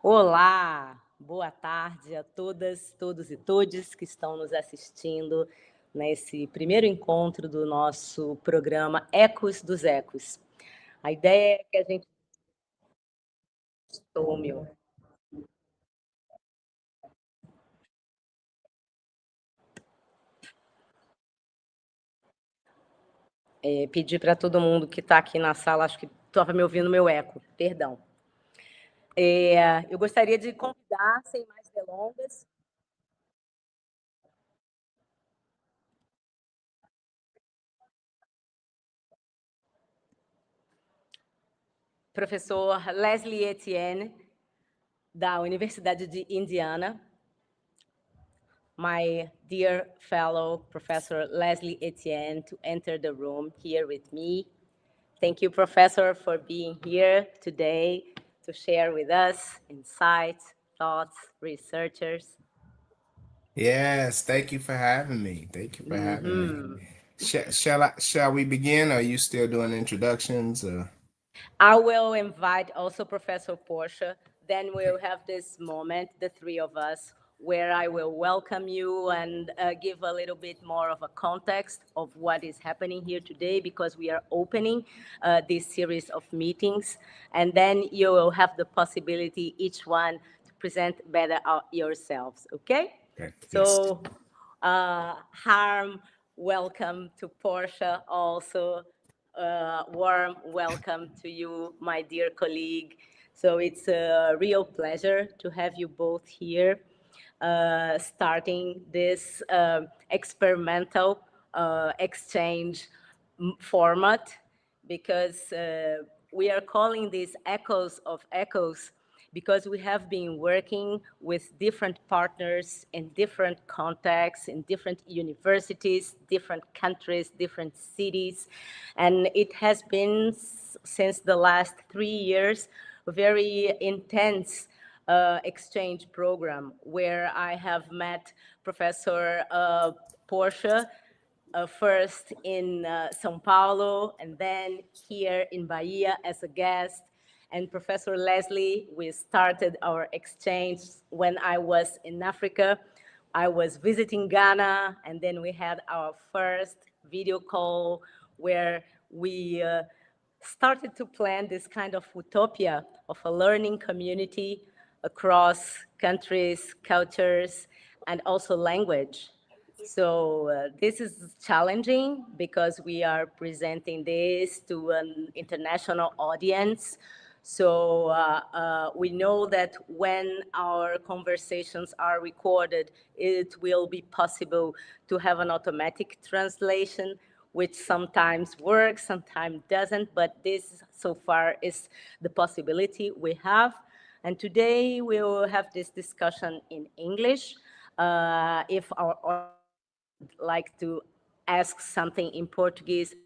Olá, boa tarde a todas, todos e todes que estão nos assistindo nesse primeiro encontro do nosso programa Ecos dos Ecos. A ideia é que a gente tome, pedir para todo mundo que está aqui na sala, acho que estava me ouvindo meu eco, perdão. Eu gostaria de convidar, sem mais delongas, professor Leslie Etienne, da Universidade de Indiana, my dear fellow Professor Leslie Etienne, to enter the room here with me. Thank you, Professor, for being here today to share with us insights, thoughts, researchers. Yes, thank you for having me. Thank you for having me. Shall we begin? Are you still doing introductions? I will invite also Professor Portia. Then we'll have this moment, the three of us, where I will welcome you and give a little bit more of a context of what is happening here today, because we are opening this series of meetings. And then you will have the possibility, each one, to present better yourselves, okay? Okay. So, Harm, welcome to Portia also. Warm welcome to you, my dear colleague. So it's a real pleasure to have you both here, starting this experimental exchange format, because we are calling this Echoes of Echoes, because we have been working with different partners in different contexts, in different universities, different countries, different cities. And it has been, since the last 3 years, a very intense exchange program where I have met Professor Portia, first in São Paulo, and then here in Bahia as a guest. And Professor Leslie, we started our exchange when I was in Africa. I was visiting Ghana, and then we had our first video call where we started to plan this kind of utopia of a learning community across countries, cultures, and also language. So this is challenging because we are presenting this to an international audience. So we know that when our conversations are recorded, it will be possible to have an automatic translation, which sometimes works, sometimes doesn't, but this so far is the possibility we have. And today we will have this discussion in English. If our like to ask something in Portuguese,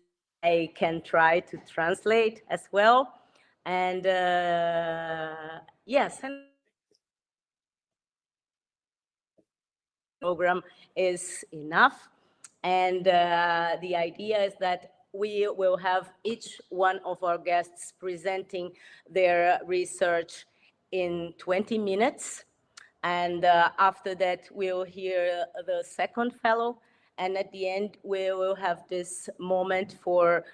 I can try to translate as well. And yes, and program is enough. And the idea is that we will have each one of our guests presenting their research in 20 minutes. And after that, we'll hear the second fellow. And at the end, we will have this moment for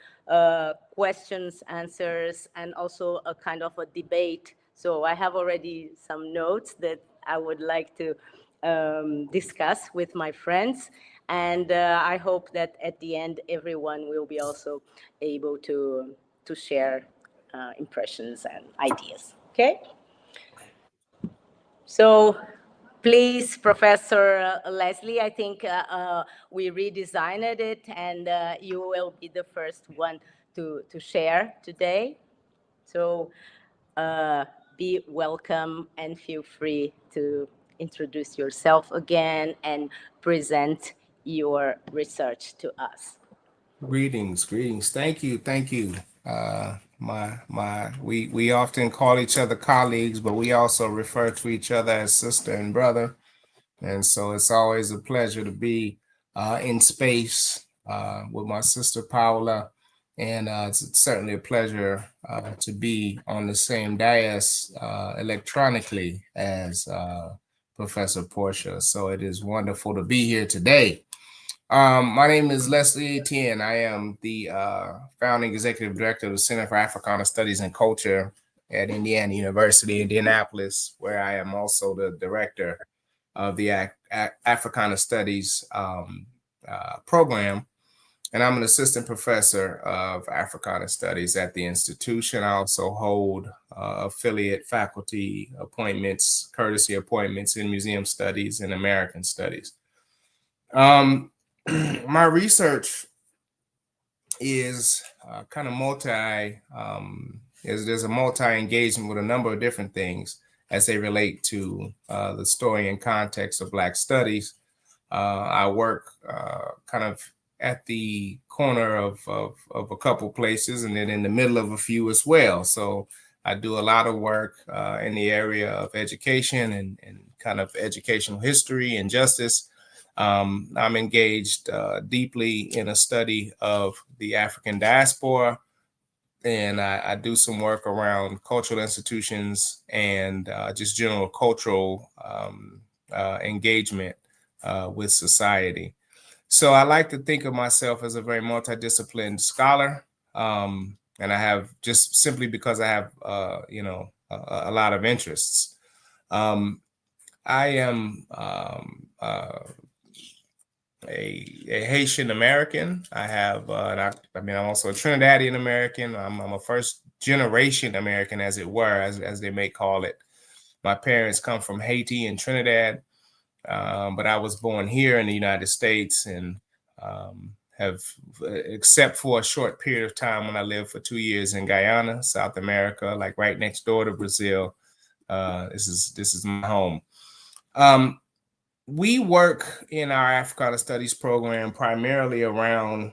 questions, answers, and also a kind of a debate. So I have already some notes that I would like to discuss with my friends. And I hope that at the end, everyone will be also able to share impressions and ideas. Okay? So please, Professor Leslie, I think we redesigned it, and you will be the first one to share today. So be welcome and feel free to introduce yourself again and present your research to us. Greetings. Thank you. We often call each other colleagues, but we also refer to each other as sister and brother. And so it's always a pleasure to be in space with my sister Paula And it's certainly a pleasure to be on the same dais electronically as Professor Portia. So it is wonderful to be here today. My name is Leslie Etienne. I am the founding executive director of the Center for Africana Studies and Culture at Indiana University, Indianapolis, where I am also the director of the Africana Studies program. And I'm an assistant professor of Africana Studies at the institution. I also hold affiliate faculty appointments, courtesy appointments in museum studies and American studies. My research is kind of there's a multi-engagement with a number of different things as they relate to the story and context of Black studies. I work kind of at the corner of a couple places and then in the middle of a few as well. So I do a lot of work in the area of education and kind of educational history and justice. I'm engaged deeply in a study of the African diaspora, and I do some work around cultural institutions and just general cultural engagement with society. So I like to think of myself as a very multidisciplined scholar, and I have just simply because I have a lot of interests. I am a Haitian American. I have, I'm also a Trinidadian American. I'm a first generation American, as it were, as they may call it. My parents come from Haiti and Trinidad, but I was born here in the United States and have, except for a short period of time when I lived for 2 years in Guyana, South America, like right next door to Brazil. This is my home. We work in our Africana Studies program primarily around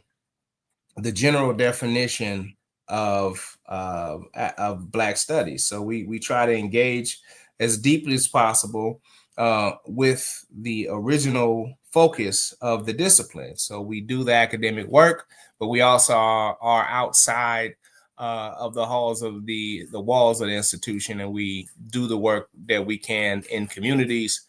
the general definition of Black studies. So we try to engage as deeply as possible with the original focus of the discipline. So we do the academic work, but we also are outside of the halls of the walls of the institution, and we do the work that we can in communities.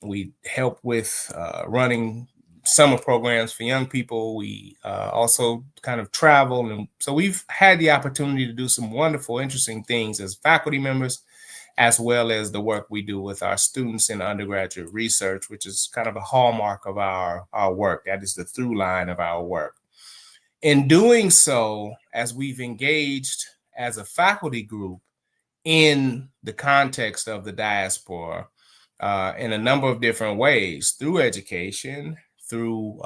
We help with running summer programs for young people. We also kind of travel. And so we've had the opportunity to do some wonderful, interesting things as faculty members, as well as the work we do with our students in undergraduate research, which is kind of a hallmark of our work. That is the through line of our work. In doing so, as we've engaged as a faculty group in the context of the diaspora, in a number of different ways, through education, through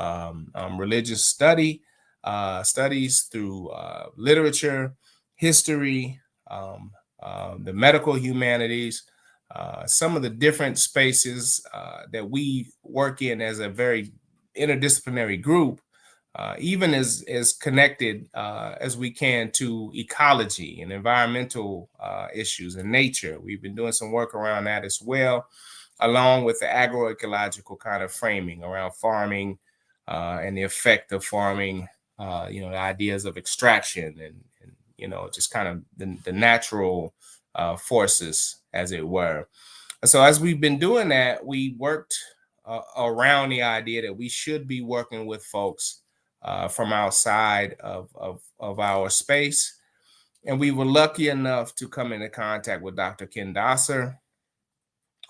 religious studies, through literature, history, the medical humanities, some of the different spaces that we work in as a very interdisciplinary group, even as connected as we can to ecology and environmental issues and nature. We've been doing some work around that as well, along with the agroecological kind of framing around farming and the effect of farming, the ideas of extraction and just kind of the natural forces, as it were. So as we've been doing that, we worked around the idea that we should be working with folks from outside of our space. And we were lucky enough to come into contact with Dr. Ken Dosser,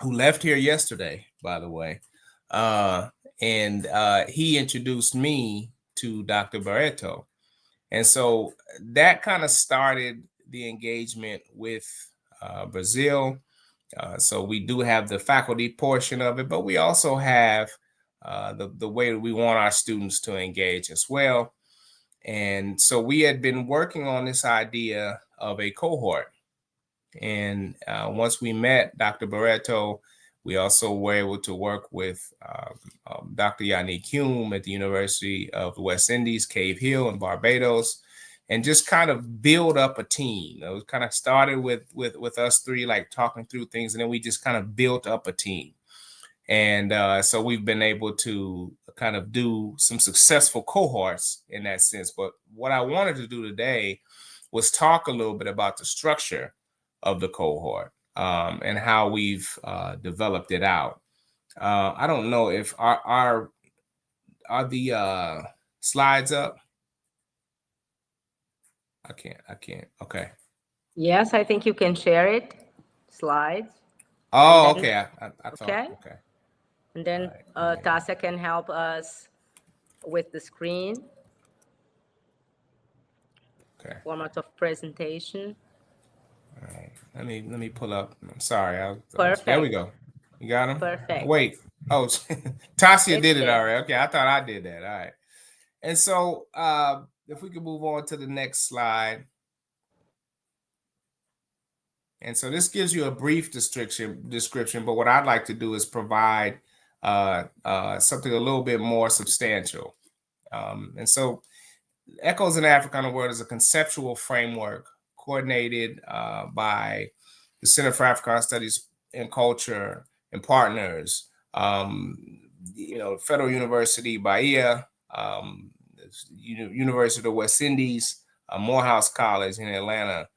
who left here yesterday, by the way. And he introduced me to Dr. Barreto. And so that kind of started the engagement with Brazil. So we do have the faculty portion of it, but we also have the way that we want our students to engage as well. And so we had been working on this idea of a cohort. And once we met Dr. Barreto, we also were able to work with Dr. Yannick Hume at the University of the West Indies, Cave Hill in Barbados, and just kind of build up a team. It was kind of started with us three, like talking through things, and then we just kind of built up a team. And so we've been able to kind of do some successful cohorts in that sense. But what I wanted to do today was talk a little bit about the structure of the cohort and how we've developed it out. I don't know if are the slides up? I can't. Okay. Yes, I think you can share it. Slides. Oh, then, okay. I thought, okay. okay. And then Right. Tasha can help us with the screen. Okay. Format of presentation. All right. Let me pull up. I'm sorry. Perfect. There we go. You got them? Perfect. Wait. Oh, Tasia It's did it there. already. Okay, I thought I did that. All right. And so if we could move on to the next slide. And so this gives you a brief description, but what I'd like to do is provide something a little bit more substantial. And so Echoes in the Africana World is a conceptual framework coordinated by the Center for Africana Studies and Culture and partners, Federal University, Bahia, University of the West Indies, Morehouse College in Atlanta,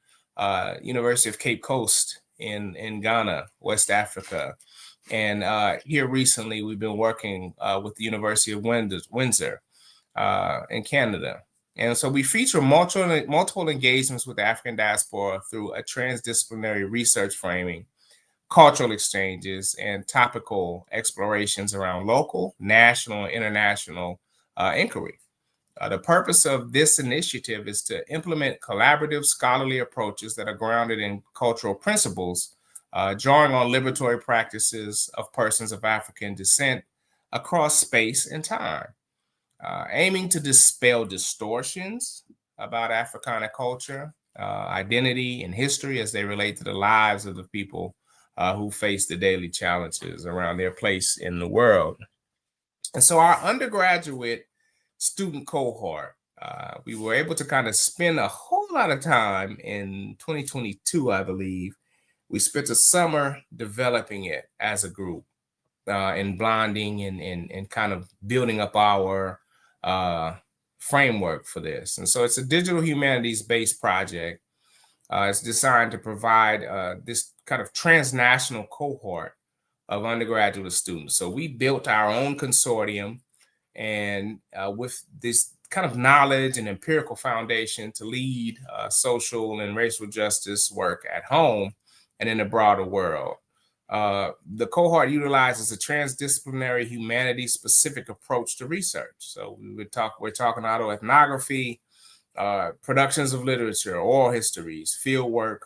University of Cape Coast in Ghana, West Africa. And here recently, we've been working with the University of Windsor in Canada. And so we feature multiple engagements with the African diaspora through a transdisciplinary research framing, cultural exchanges, and topical explorations around local, national, and international inquiry. The purpose of this initiative is to implement collaborative scholarly approaches that are grounded in cultural principles, drawing on liberatory practices of persons of African descent across space and time. Aiming to dispel distortions about Africana culture, identity, and history as they relate to the lives of the people who face the daily challenges around their place in the world. And so our undergraduate student cohort, we were able to kind of spend a whole lot of time in 2022, I believe. We spent a summer developing it as a group and blinding and kind of building up our framework for this. And so it's a digital humanities-based project. It's designed to provide this kind of transnational cohort of undergraduate students. So we built our own consortium and with this kind of knowledge and empirical foundation to lead social and racial justice work at home and in the broader world. The cohort utilizes a transdisciplinary humanities-specific approach to research. So we're talking autoethnography, productions of literature, oral histories, fieldwork,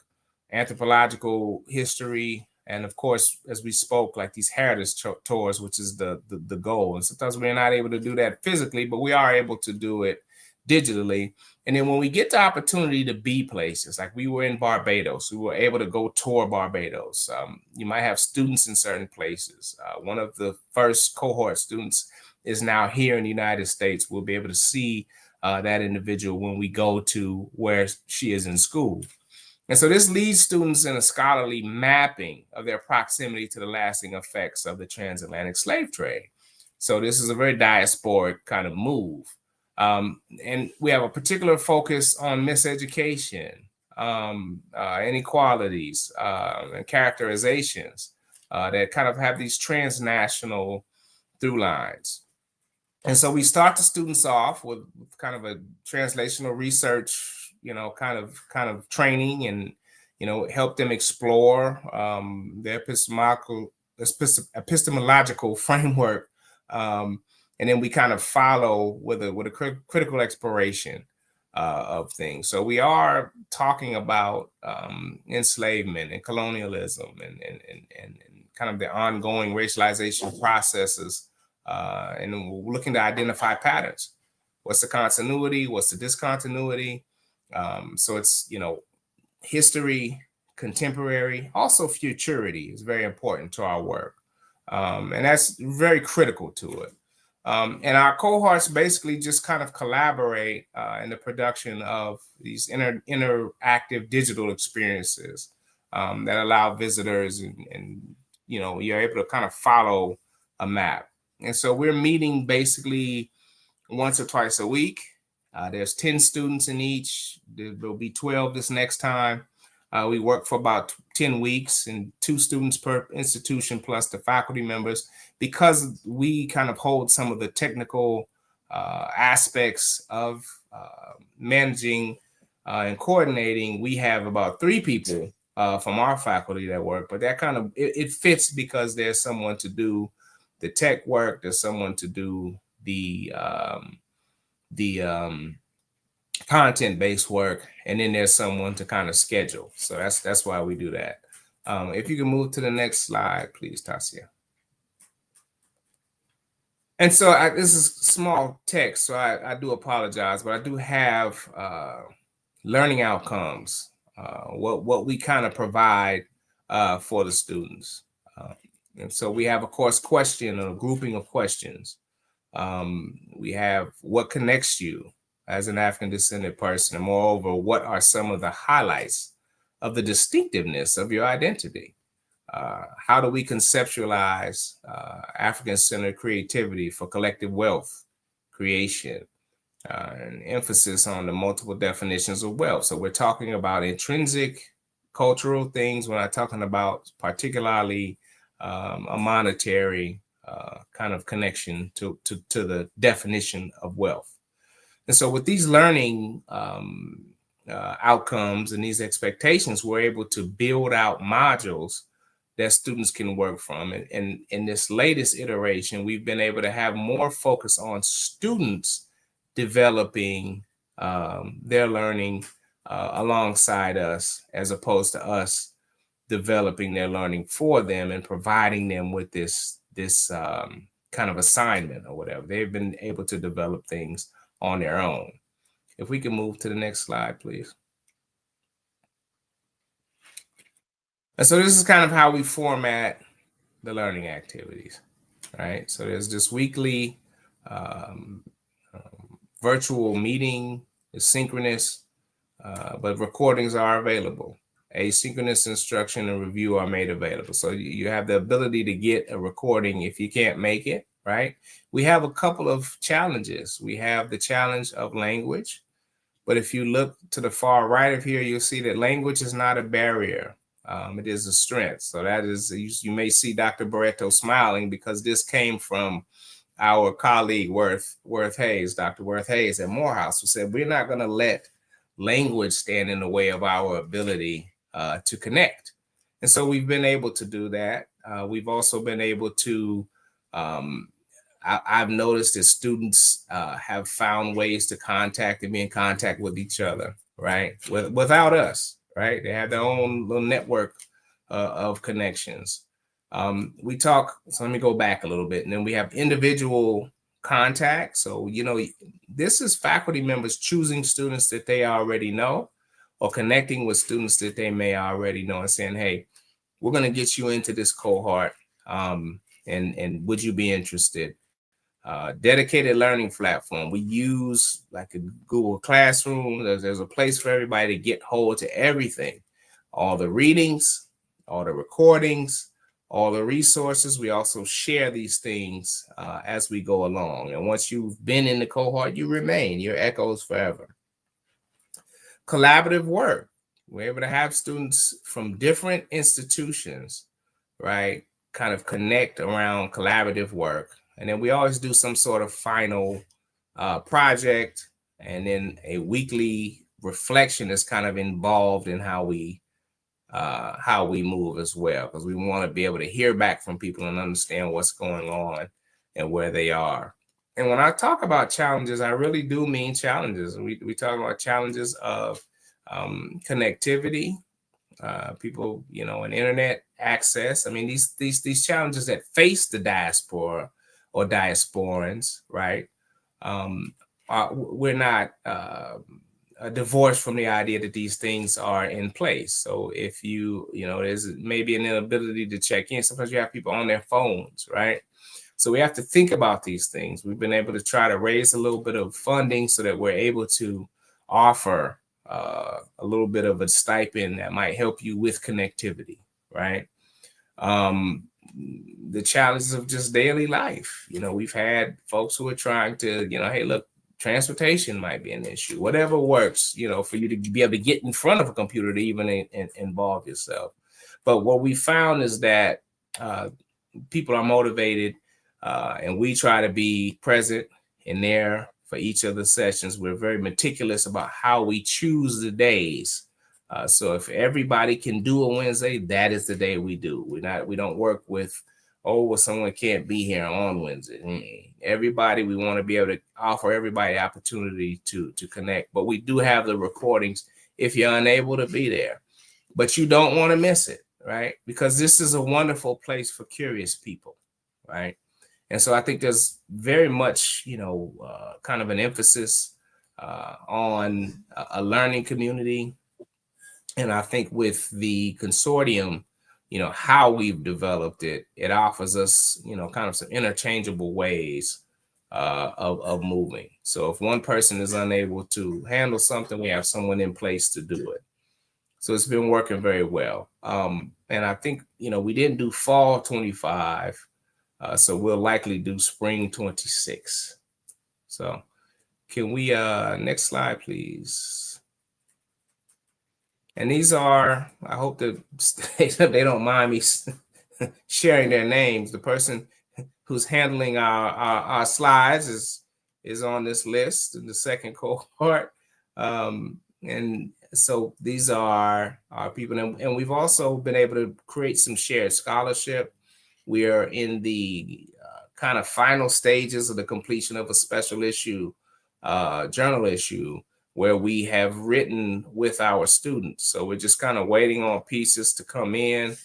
anthropological history, and of course, as we spoke, like these heritage tours, which is the goal. And sometimes we're not able to do that physically, but we are able to do it digitally. And then when we get the opportunity to be places, like we were in Barbados, we were able to go tour Barbados. You might have students in certain places. One of the first cohort students is now here in the United States. We'll be able to see that individual when we go to where she is in school. And so this leads students in a scholarly mapping of their proximity to the lasting effects of the transatlantic slave trade. So this is a very diasporic kind of move. And we have a particular focus on miseducation, inequalities, and characterizations that kind of have these transnational through lines. And so we start the students off with kind of a translational research, kind of training and, help them explore their epistemological framework. And then we kind of follow with a critical exploration of things. So we are talking about enslavement and colonialism and kind of the ongoing racialization processes. And we're looking to identify patterns. What's the continuity? What's the discontinuity? So it's, history, contemporary, also futurity is very important to our work. And that's very critical to it. And our cohorts basically just kind of collaborate in the production of these interactive digital experiences that allow visitors and you're able to kind of follow a map. And so we're meeting basically once or twice a week. There's 10 students in each. There'll be 12 this next time. We work for about 10 weeks and 2 students per institution plus the faculty members, because we kind of hold some of the technical aspects of managing and coordinating. We have about 3 people from our faculty that work, but that kind of, it fits because there's someone to do the tech work, there's someone to do the content-based work, and then there's someone to kind of schedule. So that's why we do that. If you can move to the next slide, please, Tasia. And so this is small text, so I do apologize, but I do have learning outcomes, what we kind of provide for the students. And so we have a course question, or a grouping of questions. We have what connects you as an African descended person, and moreover, what are some of the highlights of the distinctiveness of your identity? How do we conceptualize African-centered creativity for collective wealth creation, and emphasis on the multiple definitions of wealth? So we're talking about intrinsic cultural things. We're not talking about particularly a monetary kind of connection to the definition of wealth. And so with these learning outcomes and these expectations, we're able to build out modules that students can work from. And in this latest iteration, we've been able to have more focus on students developing their learning alongside us, as opposed to us developing their learning for them and providing them with this kind of assignment or whatever. They've been able to develop things on their own. If we can move to the next slide, please. And so this is kind of how we format the learning activities, right? So there's this weekly virtual meeting, it's synchronous, but recordings are available. Asynchronous instruction and review are made available. So you have the ability to get a recording if you can't make it, right? We have a couple of challenges. We have the challenge of language, but if you look to the far right of here, you'll see that language is not a barrier. It is a strength. So that is, you may see Dr. Barreto smiling because this came from our colleague, Worth Hayes, Dr. Worth Hayes at Morehouse, who said, we're not going to let language stand in the way of our ability to connect. And so we've been able to do that. We've also been able to, I've noticed that students have found ways to contact and be in contact with each other, right? Without us, right? They have their own little network of connections. We talk, so let me go back a little bit, and then we have individual contact. So, you know, this is faculty members choosing students that they already know, or connecting with students that they may already know and saying, hey, we're going to get you into this cohort, and would you be interested? Dedicated learning platform. We use like a Google Classroom. There's a place for everybody to get hold to everything, all the readings, all the recordings, all the resources. We also share these things as we go along. And once you've been in the cohort, you remain. Your echoes forever. Collaborative work. We're able to have students from different institutions, right, kind of connect around collaborative work. And then we always do some sort of final project, and then a weekly reflection is kind of involved in how we move as well, because we want to be able to hear back from people and understand what's going on and where they are. And when I talk about challenges, I really do mean challenges. We talk about challenges of connectivity, people, you know, and internet access. I mean, these challenges that face the diaspora or diasporans, right? We're not divorced from the idea that these things are in place. So if you know, there's maybe an inability to check in. Sometimes you have people on their phones, right? So we have to think about these things. We've been able to try to raise a little bit of funding so that we're able to offer a little bit of a stipend that might help you with connectivity, right? the challenges of just daily life. You know, we've had folks who are trying to, you know, hey, look, transportation might be an issue, whatever works, you know, for you to be able to get in front of a computer to even involve yourself. But what we found is that people are motivated, and we try to be present and there for each of the sessions. We're very meticulous about how we choose the days. So if everybody can do a Wednesday, that is the day we do. We don't work with, oh, well, someone can't be here on Wednesday. Everybody, we want to be able to offer everybody opportunity to connect. But we do have the recordings if you're unable to be there. But you don't want to miss it, right? Because this is a wonderful place for curious people, right? And so I think there's very much, you know, kind of an emphasis on a learning community. And I think with the consortium, you know, how we've developed it, it offers us, you know, kind of some interchangeable ways of moving. So if one person is unable to handle something, we have someone in place to do it. So it's been working very well. And I think, you know, we didn't do fall 25, so we'll likely do spring 26. So can we, next slide, please. And these are, I hope that they don't mind me sharing their names. The person who's handling our slides is on this list in the second cohort. And so these are our people. And we've also been able to create some shared scholarship. We are in the kind of final stages of the completion of a special issue, journal issue, where we have written with our students. So we're just kind of waiting on pieces to come in.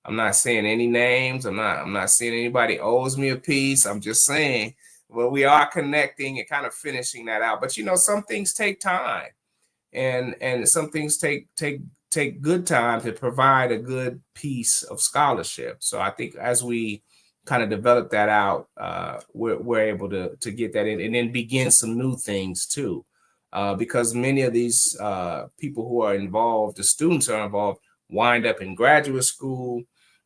I'm not saying any names. I'm not saying anybody owes me a piece. I'm just saying, well, we are connecting and kind of finishing that out. But you know, some things take time, and some things take good time to provide a good piece of scholarship. So I think as we kind of develop that out, we're able to get that in and then begin some new things too. Because many of these people who are involved, the students are involved, wind up in graduate school.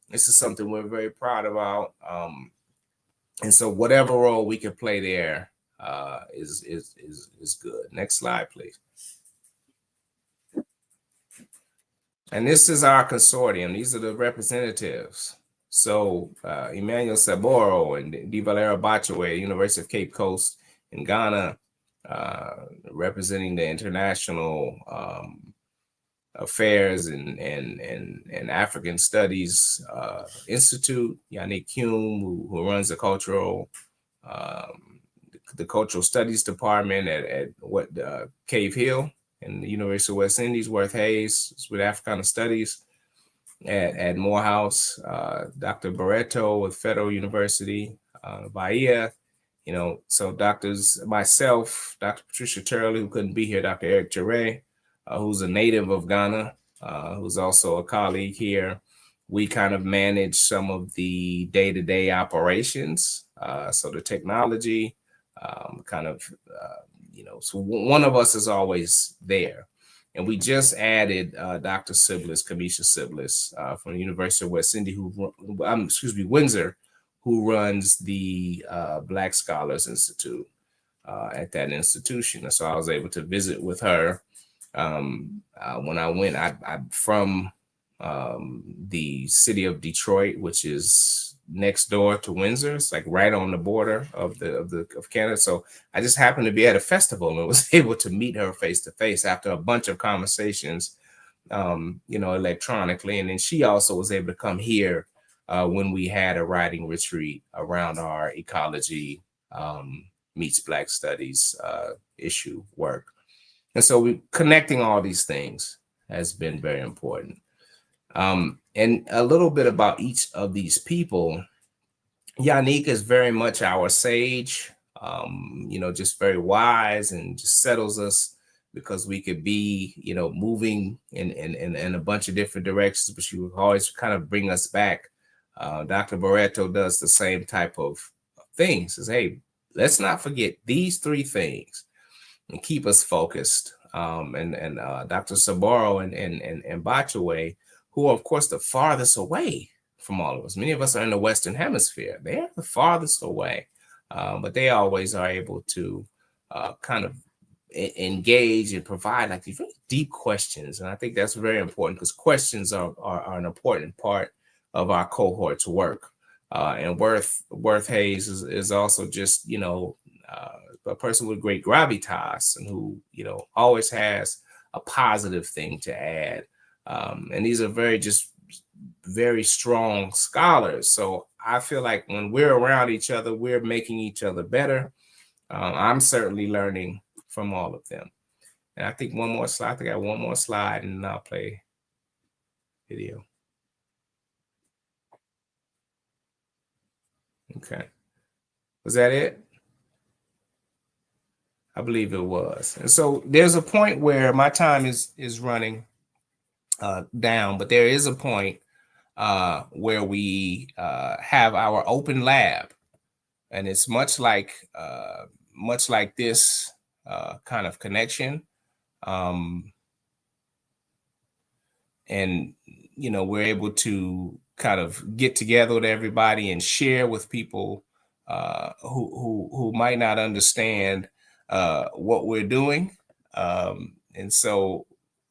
This is something we're very proud about. And so whatever role we can play there is good. Next slide, please. And this is our consortium. These are the representatives. So Emmanuel Saboro and Di Valera Bachaway, University of Cape Coast in Ghana, representing the International Affairs and African Studies Institute. Yannick Hume, who runs the Cultural Studies Department at Cave Hill and the University of West Indies. Worth Hayes with Africana Studies at Morehouse. Dr. Barreto with Federal University, Bahia. You know, so myself, Dr. Patricia Turley, who couldn't be here, Dr. Eric Ture, who's a native of Ghana, who's also a colleague here. We kind of manage some of the day-to-day operations. So the technology, you know, so one of us is always there. And we just added Dr. Kamisha Siblis from the University of West Indies, Windsor, who runs the Black Scholars Institute at that institution. And so I was able to visit with her when I went. I'm from the city of Detroit, which is next door to Windsor. It's like right on the border of Canada. So I just happened to be at a festival and was able to meet her face to face after a bunch of conversations, you know, electronically. And then she also was able to come here when we had a writing retreat around our ecology meets Black Studies issue work. And so connecting all these things has been very important. And a little bit about each of these people. Yannick is very much our sage, you know, just very wise and just settles us because we could be, you know, moving in a bunch of different directions, but she would always kind of bring us back. Dr. Barreto does the same type of things. Says, hey, let's not forget these three things and keep us focused. And Dr. Sabaro and Bachaway, who are, of course, the farthest away from all of us. Many of us are in the Western Hemisphere. They're the farthest away, but they always are able to kind of engage and provide like these really deep questions. And I think that's very important because questions are an important part of our cohort's work. And Worth Hayes is also just, you know, a person with great gravitas and who, you know, always has a positive thing to add. And these are very strong scholars. So I feel like when we're around each other, we're making each other better. I'm certainly learning from all of them. And I think one more slide. I think I got one more slide and I'll play video. Okay. Was that it? I believe it was. And so there's a point where my time is running down, but there is a point where we have our open lab, and it's much like this kind of connection. And you know, we're able to kind of get together with everybody and share with people who might not understand what we're doing, and so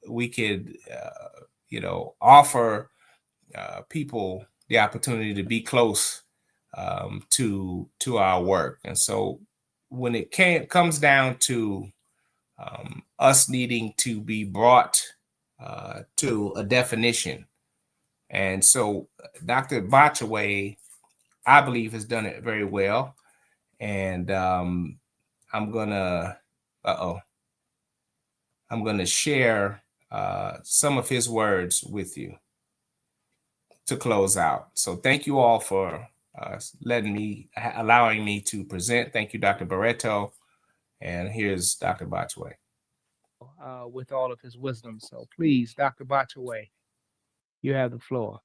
we could you know, offer people the opportunity to be close to our work. And so when it comes down to us needing to be brought to a definition, and so Dr. Botchaway, I believe, has done it very well. And I'm gonna share some of his words with you to close out. So thank you all for allowing me to present. Thank you, Dr. Barreto. And here's Dr. Botchaway. With all of his wisdom. So please, Dr. Botchaway, you have the floor.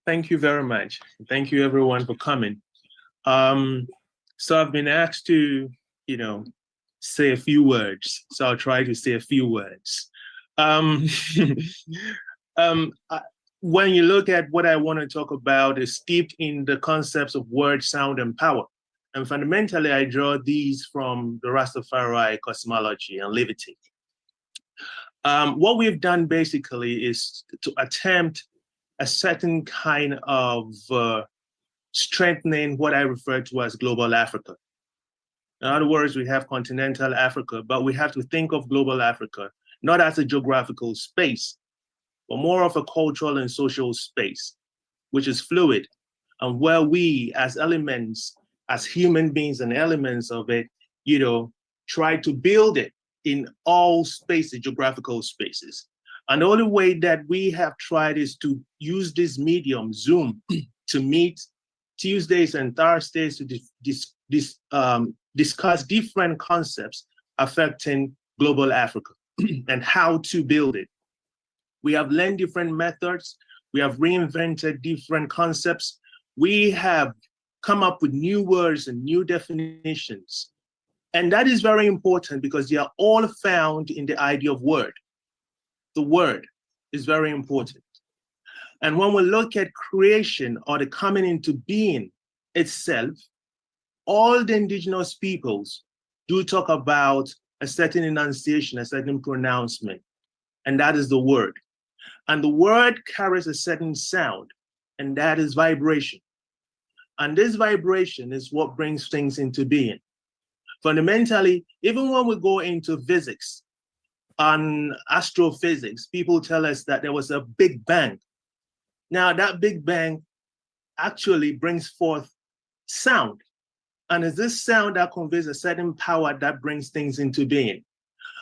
Thank you very much. Thank you everyone for coming. So I've been asked to, you know, say a few words. So I'll try to say a few words. When you look at what I want to talk about is steeped in the concepts of word, sound, and power. And fundamentally, I draw these from the Rastafari cosmology and liberty. What we've done basically is to attempt a certain kind of strengthening what I refer to as global Africa. In other words, we have continental Africa, but we have to think of global Africa not as a geographical space, but more of a cultural and social space, which is fluid, and where we as elements, as human beings and elements of it, you know, try to build it in all spaces, geographical spaces. And the only way that we have tried is to use this medium, Zoom, to meet Tuesdays and Thursdays to discuss different concepts affecting global Africa and how to build it. We have learned different methods. We have reinvented different concepts. We have come up with new words and new definitions. And that is very important because they are all found in the idea of word. The word is very important. And when we look at creation or the coming into being itself, all the indigenous peoples do talk about a certain enunciation, a certain pronouncement, and that is the word. And the word carries a certain sound, and that is vibration. And this vibration is what brings things into being. Fundamentally, even when we go into physics and astrophysics, people tell us that there was a big bang. Now that big bang actually brings forth sound. And it's this sound that conveys a certain power that brings things into being.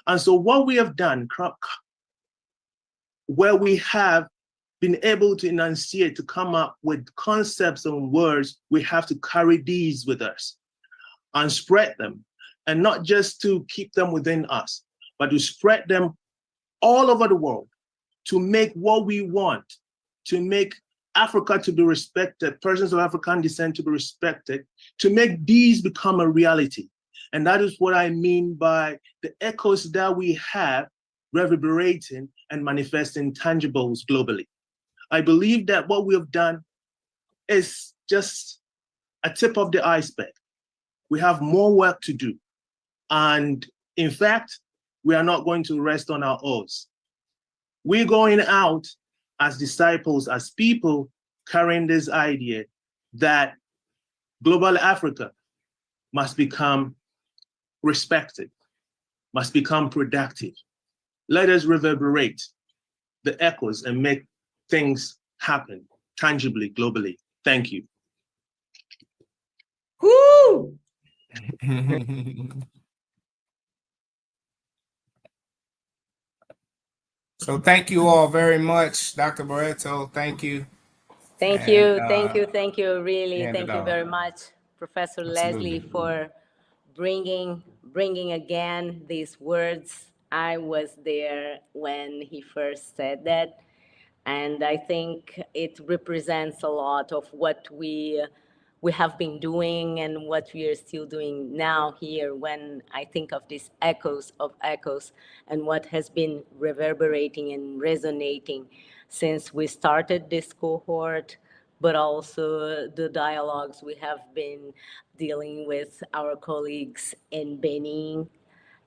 And so what we have done, where we have been able to enunciate, to come up with concepts and words, we have to carry these with us and spread them, and not just to keep them within us, but to spread them all over the world, to make what we want, to make Africa to be respected, persons of African descent to be respected, to make these become a reality. And that is what I mean by the echoes that we have reverberating and manifesting tangibles globally. I believe that what we have done is just a tip of the iceberg. We have more work to do. And in fact, we are not going to rest on our oars. We're going out as disciples, as people carrying this idea that global Africa must become respected, must become productive. Let us reverberate the echoes and make things happen tangibly, globally. Thank you. Woo! So thank you all very much, Dr. Barreto. Thank you. Thank And, you, thank you, really, hand thank it you off. very much, Professor Leslie, Absolutely. for bringing again these words. I was there when he first said that, and I think it represents a lot of what we have been doing and what we are still doing now here when I think of these echoes of echoes and what has been reverberating and resonating since we started this cohort, but also the dialogues we have been dealing with our colleagues in Benin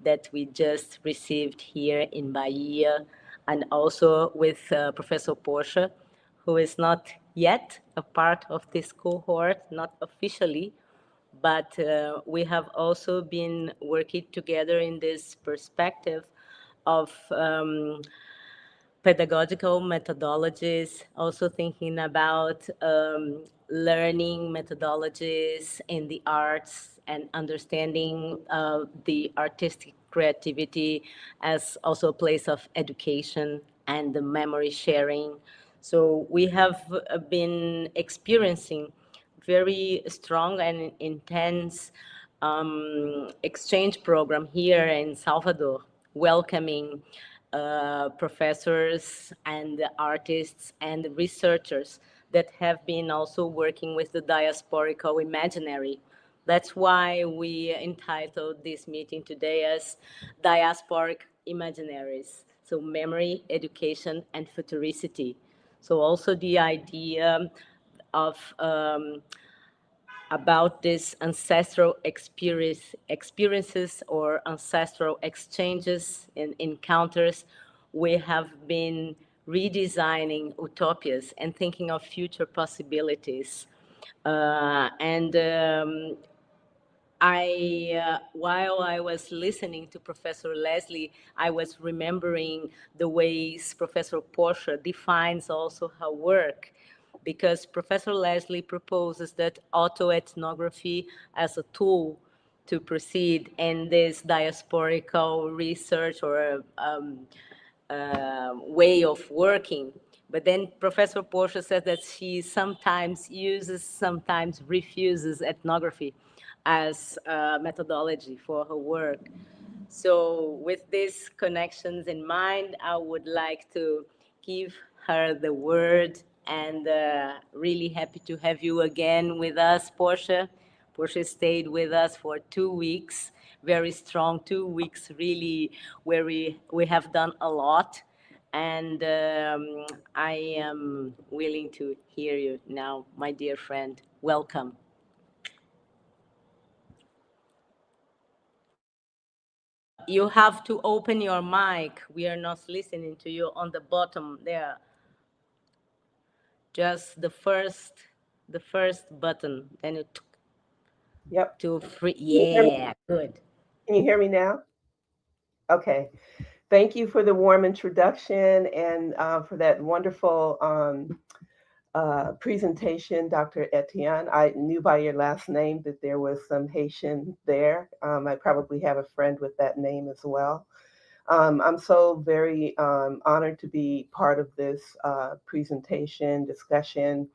that we just received here in Bahia, and also with Professor Porsche, who is not yet a part of this cohort, not officially, but we have also been working together in this perspective of pedagogical methodologies, also thinking about learning methodologies in the arts and understanding the artistic creativity as also a place of education and the memory sharing. So we have been experiencing very strong and intense exchange program here in Salvador, welcoming professors and artists and researchers that have been also working with the diasporical imaginary. That's why we entitled this meeting today as Diasporic Imaginaries. So memory, education, and futuricity. So also the idea of about these ancestral experiences or ancestral exchanges and encounters, we have been redesigning utopias and thinking of future possibilities. While I was listening to Professor Leslie, I was remembering the ways Professor Porsche defines also her work, because Professor Leslie proposes that autoethnography as a tool to proceed in this diasporical research or way of working. But then Professor Porsche says that she sometimes uses, sometimes refuses ethnography as a methodology for her work. So with these connections in mind, I would like to give her the word, and really happy to have you again with us, Portia. Portia stayed with us for 2 weeks, very strong 2 weeks, really, where we have done a lot. And I am willing to hear you now, my dear friend. Welcome. You have to open your mic. We are not listening to you on the bottom there. Just the first button. Then you Yep. to free. Yeah, good. Can you hear me now? Okay. Thank you for the warm introduction and for that wonderful presentation, Dr. Etienne. I knew by your last name that there was some Haitian there. I probably have a friend with that name as well. I'm so very honored to be part of this presentation discussion.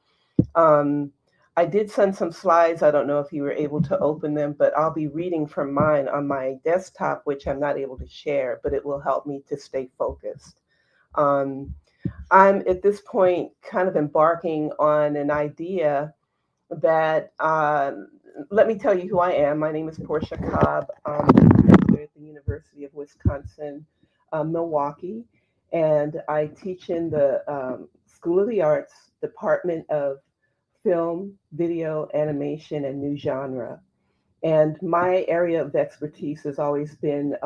Um, I did send some slides. I don't know if you were able to open them, but I'll be reading from mine on my desktop, which I'm not able to share, but it will help me to stay focused. Um, I'm at this point kind of embarking on an idea that, let me tell you who I am. My name is Portia Cobb. I'm a professor at the University of Wisconsin, Milwaukee. and I teach in the School of the Arts, Department of Film, Video, Animation, and New Genre. And my area of expertise has always been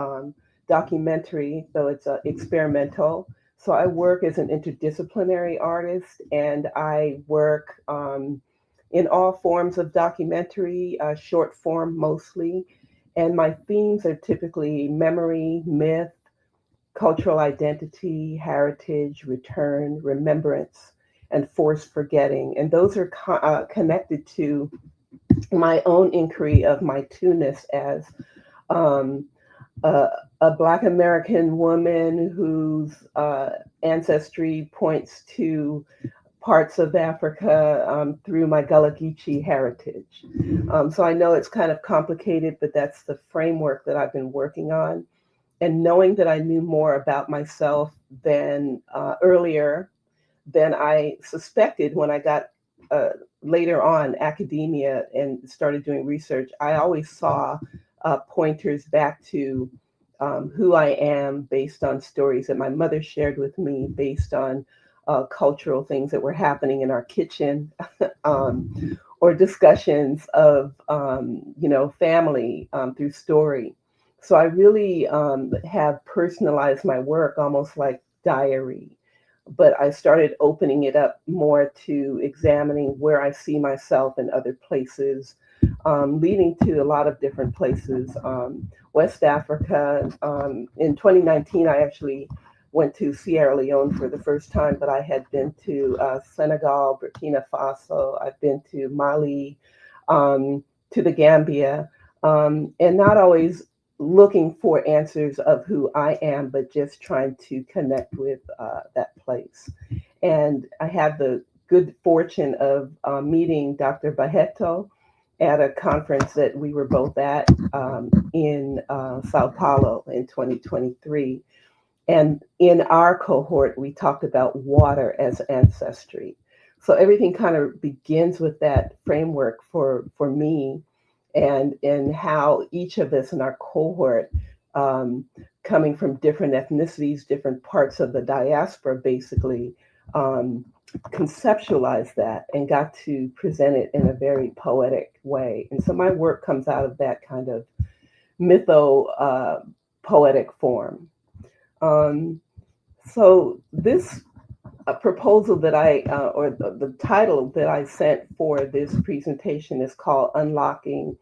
documentary, though it's experimental. So I work as an interdisciplinary artist, and I work in all forms of documentary, short form mostly. And my themes are typically memory, myth, cultural identity, heritage, return, remembrance, and forced forgetting. And those are connected to my own inquiry of my two-ness as um, a Black American woman whose ancestry points to parts of Africa through my Gullah Geechee heritage. So I know it's kind of complicated, but that's the framework that I've been working on. And knowing that I knew more about myself than earlier than I suspected when I got later on academia and started doing research, I always saw pointers back to who I am based on stories that my mother shared with me, based on cultural things that were happening in our kitchen, or discussions of family through story. So I really have personalized my work almost like diary, but I started opening it up more to examining where I see myself in other places, leading to a lot of different places. West Africa. In 2019, I actually went to Sierra Leone for the first time, but I had been to Senegal, Burkina Faso. I've been to Mali, to the Gambia, and not always looking for answers of who I am, but just trying to connect with that place. And I had the good fortune of meeting Dr. Barreto at a conference that we were both at in Sao Paulo in 2023. And in our cohort, we talked about water as ancestry. So everything kind of begins with that framework for me, and how each of us in our cohort, coming from different ethnicities, different parts of the diaspora, basically conceptualized that and got to present it in a very poetic way. And so my work comes out of that kind of mytho poetic form. So this proposal that or the title that I sent for this presentation is called Unlocking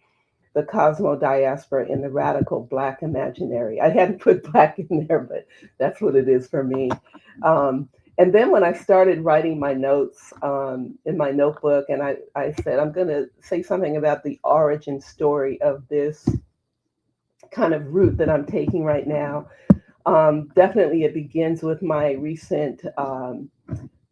the Cosmo Diaspora in the Radical Black Imaginary. I hadn't put Black in there, but that's what it is for me. And then when I started writing my notes in my notebook, and I said, I'm going to say something about the origin story of this kind of route that I'm taking right now. Definitely it begins with my recent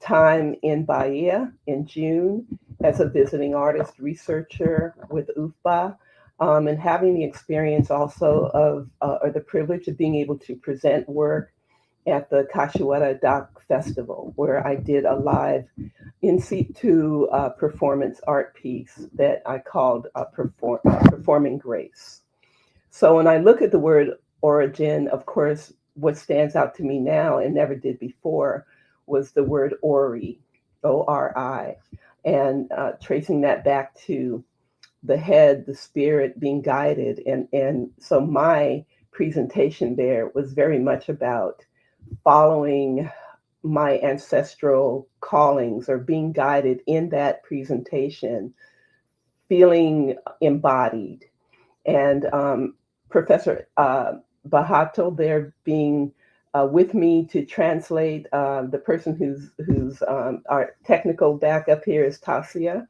time in Bahia in June as a visiting artist researcher with UFBA, and having the experience also of, or the privilege of being able to present work at the Cachoeira Doc Festival, where I did a live in situ performance art piece that I called Performing Grace. So when I look at the word origin, of course, what stands out to me now and never did before was the word Ori, O-R-I, and tracing that back to the head, the spirit being guided. And so my presentation there was very much about following my ancestral callings or being guided in that presentation, feeling embodied. And Professor Bahato there being with me to translate. The person who's our technical backup here is Tasia,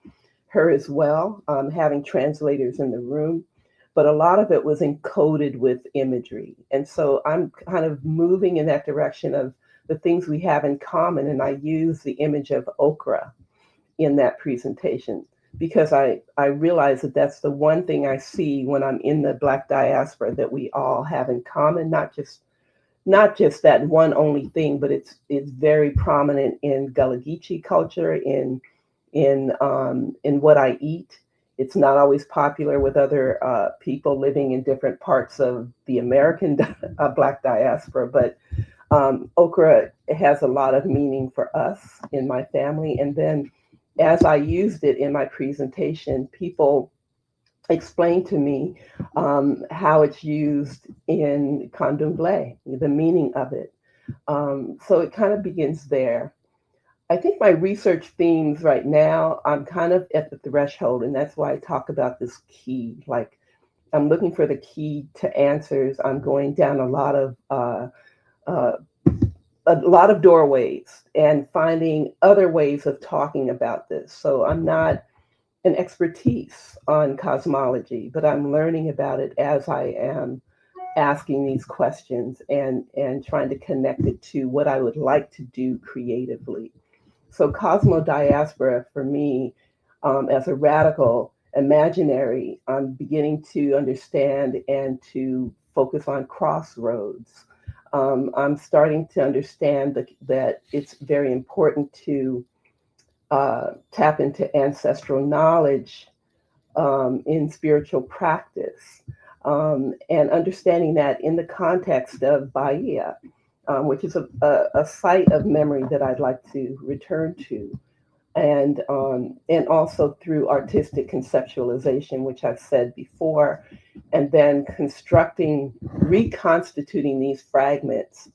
her as well, having translators in the room. But a lot of it was encoded with imagery. And so I'm kind of moving in that direction of the things we have in common. And I use the image of okra in that presentation, because I realize that that's the one thing I see when I'm in the Black diaspora that we all have in common, not just that one only thing, but it's very prominent in Gullah Geechee culture, in what I eat. It's not always popular with other people living in different parts of the American Black diaspora, but Okra has a lot of meaning for us in my family. And then as I used it in my presentation, people explained to me how it's used in candomblé, the meaning of it. So it kind of begins there. I think my research themes right now, I'm kind of at the threshold, and that's why I talk about this key. Like, I'm looking for the key to answers. I'm going down a lot of doorways and finding other ways of talking about this. So I'm not an expertise on cosmology, but I'm learning about it as I am asking these questions and trying to connect it to what I would like to do creatively. So Diaspora for me, as a radical imaginary, I'm beginning to understand and to focus on crossroads. I'm starting to understand that it's very important to tap into ancestral knowledge in spiritual practice, and understanding that in the context of Bahia, which is a site of memory that I'd like to return to, and also through artistic conceptualization, which I've said before, and then reconstituting these fragments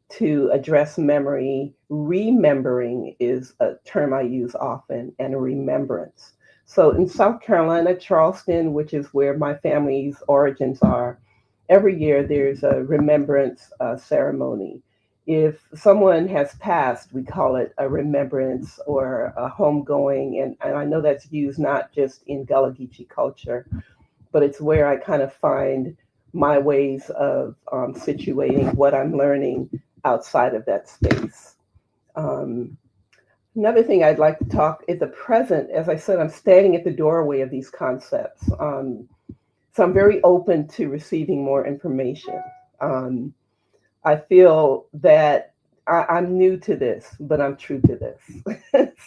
to address memory. Remembering is a term I use often, and a remembrance. So in South Carolina, Charleston, which is where my family's origins are, every year there's a remembrance ceremony. If someone has passed, we call it a remembrance or a homegoing. And I know that's used not just in Gullah Geechee culture, but it's where I kind of find my ways of situating what I'm learning outside of that space. Another thing I'd like to talk is the present. As I said, I'm standing at the doorway of these concepts. So I'm very open to receiving more information. I feel that I'm new to this, but I'm true to this.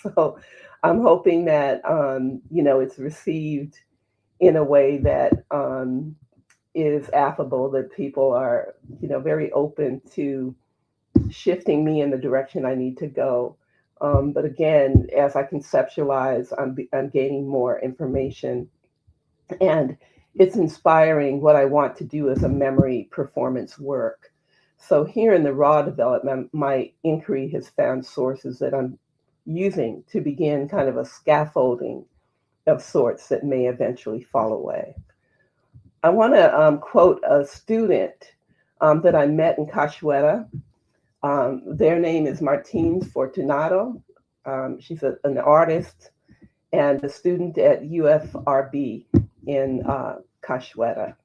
So I'm hoping that, it's received in a way that is affable, that people are, very open to shifting me in the direction I need to go. But again, as I conceptualize, I'm gaining more information, and it's inspiring what I want to do as a memory performance work. So here in the raw development, my inquiry has found sources that I'm using to begin kind of a scaffolding of sorts that may eventually fall away. I want to quote a student that I met in Cachoeira. Their name is Martins Fortunato. She's an artist and a student at UFRB in Cachoeira.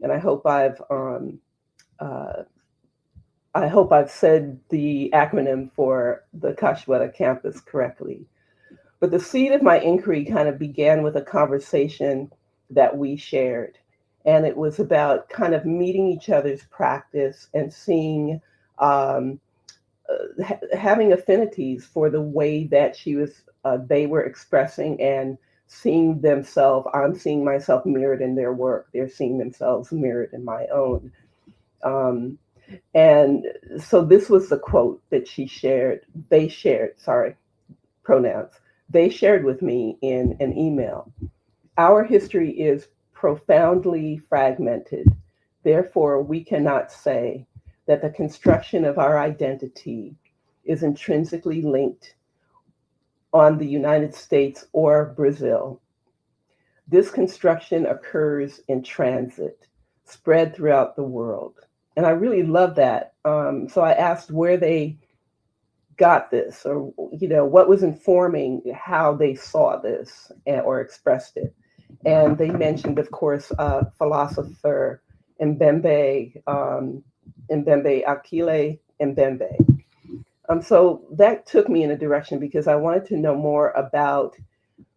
And I hope I've said the acronym for the Cachoeira campus correctly. But the seed of my inquiry kind of began with a conversation that we shared. And it was about kind of meeting each other's practice and seeing, having affinities for the way that they were expressing and seeing themselves. I'm seeing myself mirrored in their work. They're seeing themselves mirrored in my own. And so this was the quote that they shared with me in an email. Our history is profoundly fragmented. Therefore, we cannot say that the construction of our identity is intrinsically linked on the United States or Brazil. This construction occurs in transit, spread throughout the world. And I really love that. So I asked where they got this, or what was informing how they saw this or expressed it. And they mentioned, of course, philosopher Mbembe Akile Mbembe. So that took me in a direction because I wanted to know more about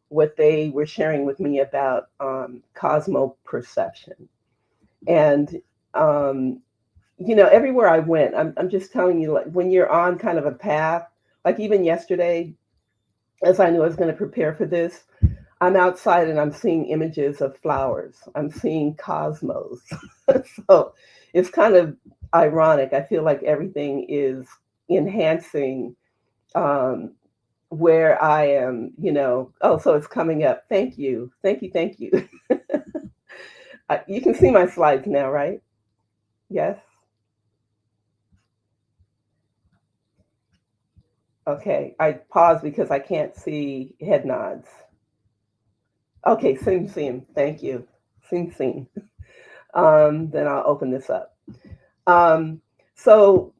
what they were sharing with me about cosmo-perception. And everywhere I went, I'm just telling you, like, when you're on kind of a path, like even yesterday, as I knew I was going to prepare for this, I'm outside and I'm seeing images of flowers. I'm seeing cosmos. So it's kind of ironic. I feel like everything is enhancing where I am, you know. Oh, so it's coming up. Thank you. Thank you. Thank you. You can see my slides now, right? Yes. Okay. I paused because I can't see head nods. Okay. Sim. Thank you. Sim. Then I'll open this up. So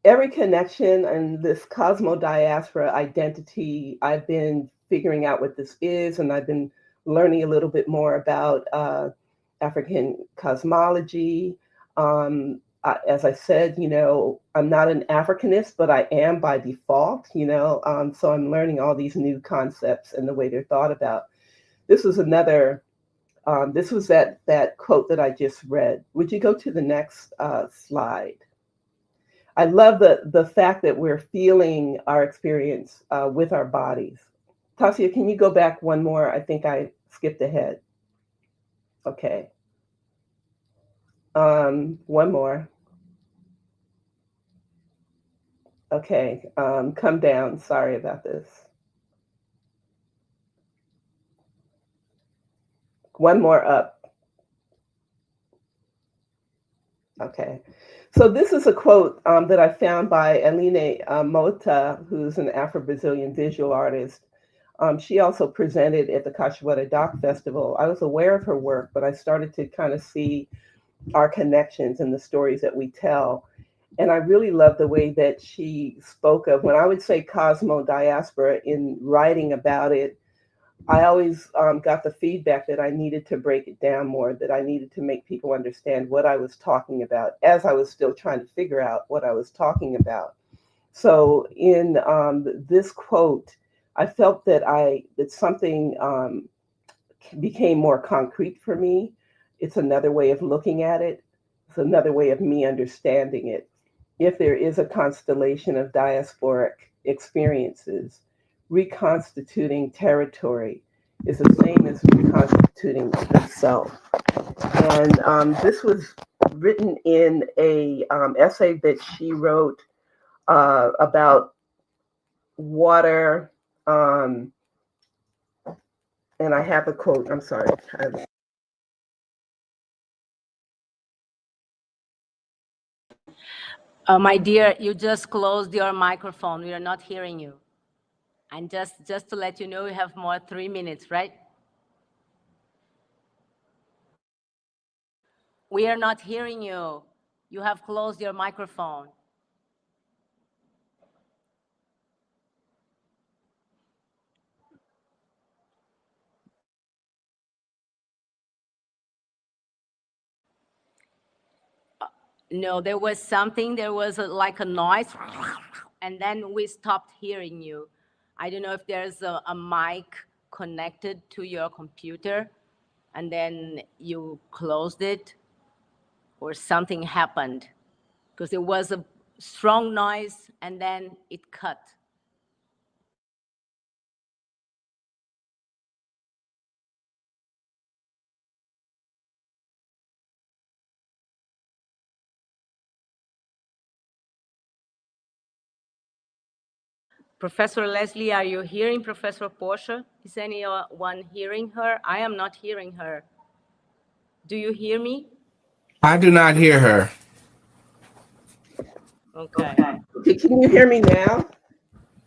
every connection and this cosmo-diaspora identity, I've been figuring out what this is, and I've been learning a little bit more about African cosmology. As I said, you know, I'm not an Africanist, but I am by default, you know, so I'm learning all these new concepts and the way they're thought about. This was another, this was that quote that I just read. Would you go to the next slide? I love the fact that we're feeling our experience with our bodies. Tasia, can you go back one more? I think I skipped ahead. Okay. One more. Okay, come down. Sorry about this. One more up. Okay. So this is a quote that I found by Aline Mota, who's an Afro-Brazilian visual artist. She also presented at the Cachoeira Doc Festival. I was aware of her work, but I started to kind of see our connections and the stories that we tell. And I really love the way that she spoke of, when I would say Cosmo Diaspora in writing about it, I always got the feedback that I needed to break it down more, that I needed to make people understand what I was talking about as I was still trying to figure out what I was talking about. So in this quote, I felt that something became more concrete for me. It's another way of looking at it. It's another way of me understanding it. If there is a constellation of diasporic experiences, reconstituting territory is the same as reconstituting the self. And this was written in a essay that she wrote about water. And I have a quote. I'm sorry. My dear, you just closed your microphone. We are not hearing you. And just to let you know, you have more 3 minutes, right? We are not hearing you. You have closed your microphone. No, there was something, there was like a noise, and then we stopped hearing you. I don't know if there's a mic connected to your computer, and then you closed it, or something happened, because there was a strong noise, and then it cut. Professor Leslie, are you hearing Professor Portia? Is anyone hearing her? I am not hearing her. Do you hear me? I do not hear her. Okay. Okay, can you hear me now?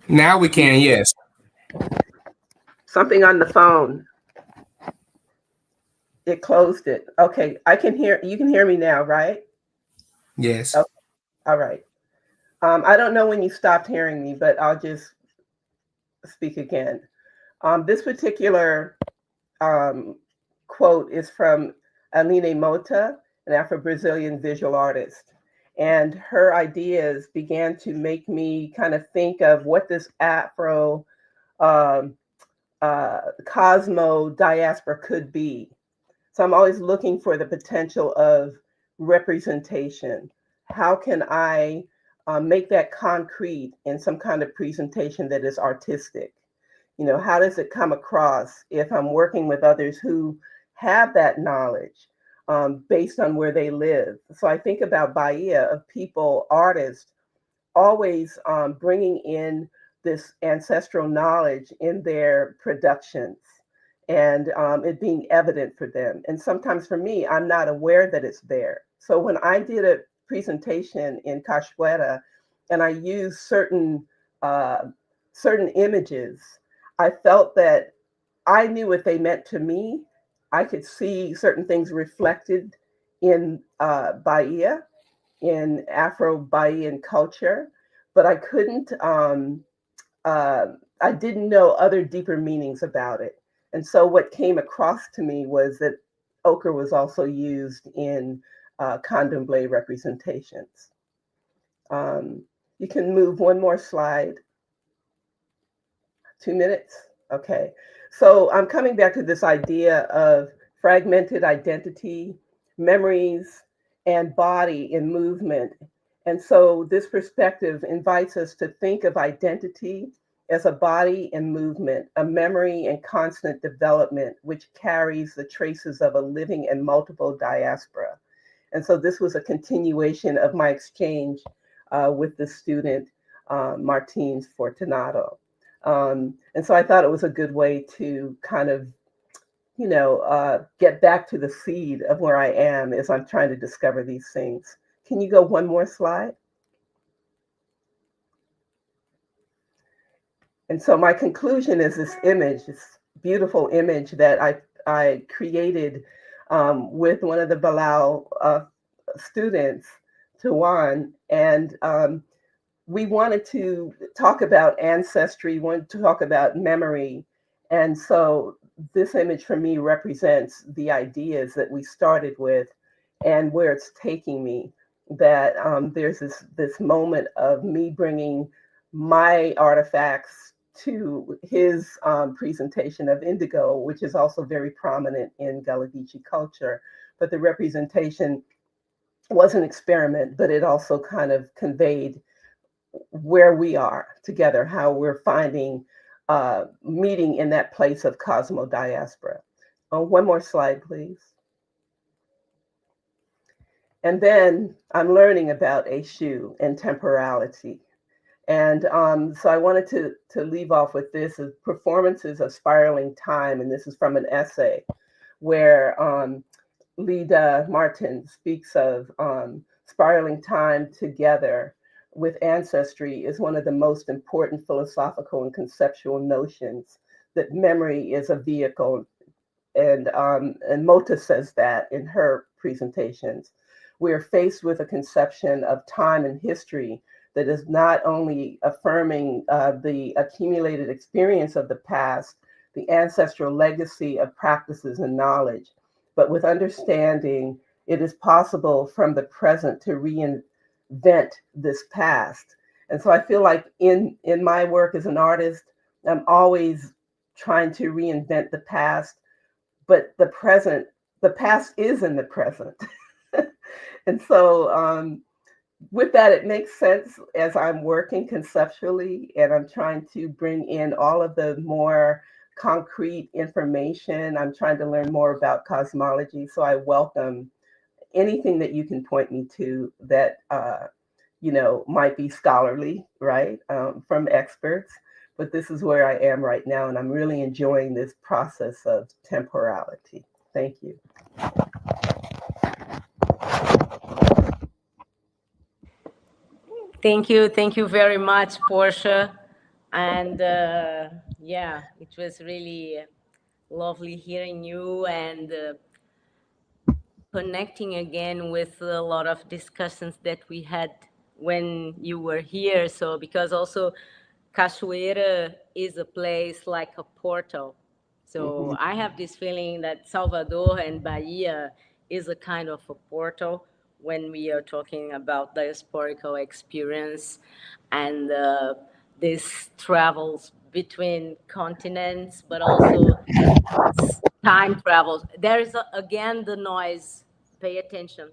Now we can, yes. Something on the phone. It closed it. Okay, I can hear, you can hear me now, right? Yes. Okay. All right. I don't know when you stopped hearing me, but I'll just speak again. This particular quote is from Aline Mota, an Afro-Brazilian visual artist. And her ideas began to make me kind of think of what this Afro cosmo diaspora could be. So I'm always looking for the potential of representation. How can I make that concrete in some kind of presentation that is artistic? You know, how does it come across if I'm working with others who have that knowledge? based on where they live. So I think about Bahia, of people, artists, always bringing in this ancestral knowledge in their productions and it being evident for them. And sometimes for me, I'm not aware that it's there. So when I did a presentation in Cachoeira and I used certain images, I felt that I knew what they meant to me. I could see certain things reflected in Bahia, in Afro-Bahian culture, but I couldn't, I didn't know other deeper meanings about it. And so what came across to me was that ochre was also used in candomblé representations. You can move one more slide. 2 minutes? Okay. So I'm coming back to this idea of fragmented identity, memories, and body in movement. And so this perspective invites us to think of identity as a body in movement, a memory in constant development, which carries the traces of a living and multiple diaspora. And so this was a continuation of my exchange with the student, Martins Fortunato. And so I thought it was a good way to kind of, get back to the seed of where I am as I'm trying to discover these things. Can you go one more slide? And so my conclusion is this image, this beautiful image that I created with one of the Bilal students, Tawan, and we wanted to talk about ancestry, wanted to talk about memory. And so this image for me represents the ideas that we started with and where it's taking me. That there's this moment of me bringing my artifacts to his presentation of indigo, which is also very prominent in Gullah Geechee culture. But the representation was an experiment, but it also kind of conveyed where we are together, how we're finding meeting in that place of cosmodiaspora. One more slide, please. And then I'm learning about Eshu and temporality. And so I wanted to leave off with this: is performances of spiraling time. And this is from an essay where Lida Martin speaks of spiraling time together with ancestry is one of the most important philosophical and conceptual notions, that memory is a vehicle. And Mota says that in her presentations. We are faced with a conception of time and history that is not only affirming the accumulated experience of the past, the ancestral legacy of practices and knowledge, but with understanding it is possible from the present to reinvent this past. And so I feel like in my work as an artist, I'm always trying to reinvent the past, but the past is in the present. And so with that, it makes sense as I'm working conceptually and I'm trying to bring in all of the more concrete information. I'm trying to learn more about cosmology. So I welcome anything that you can point me to that, might be scholarly, right, from experts. But this is where I am right now. And I'm really enjoying this process of temporality. Thank you. Thank you very much, Portia. And yeah, it was really lovely hearing you and connecting again with a lot of discussions that we had when you were here. So because also Cachoeira is a place like a portal. So I have this feeling that Salvador and Bahia is a kind of a portal when we are talking about diasporical experience and these travels between continents, but also time travels. There is, again, the noise. Pay attention.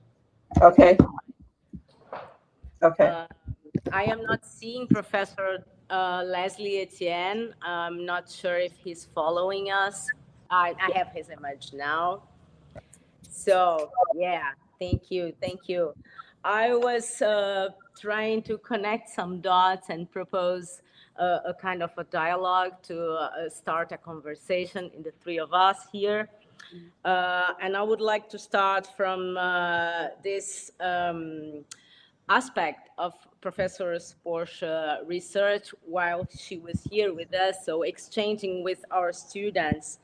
Okay. Okay. I am not seeing Professor Leslie Etienne. I'm not sure if he's following us. I have his image now. So, yeah, thank you. Thank you. I was trying to connect some dots and propose a kind of a dialogue to start a conversation in the three of us here. And I would like to start from this aspect of Professor Portia research while she was here with us, so exchanging with our students.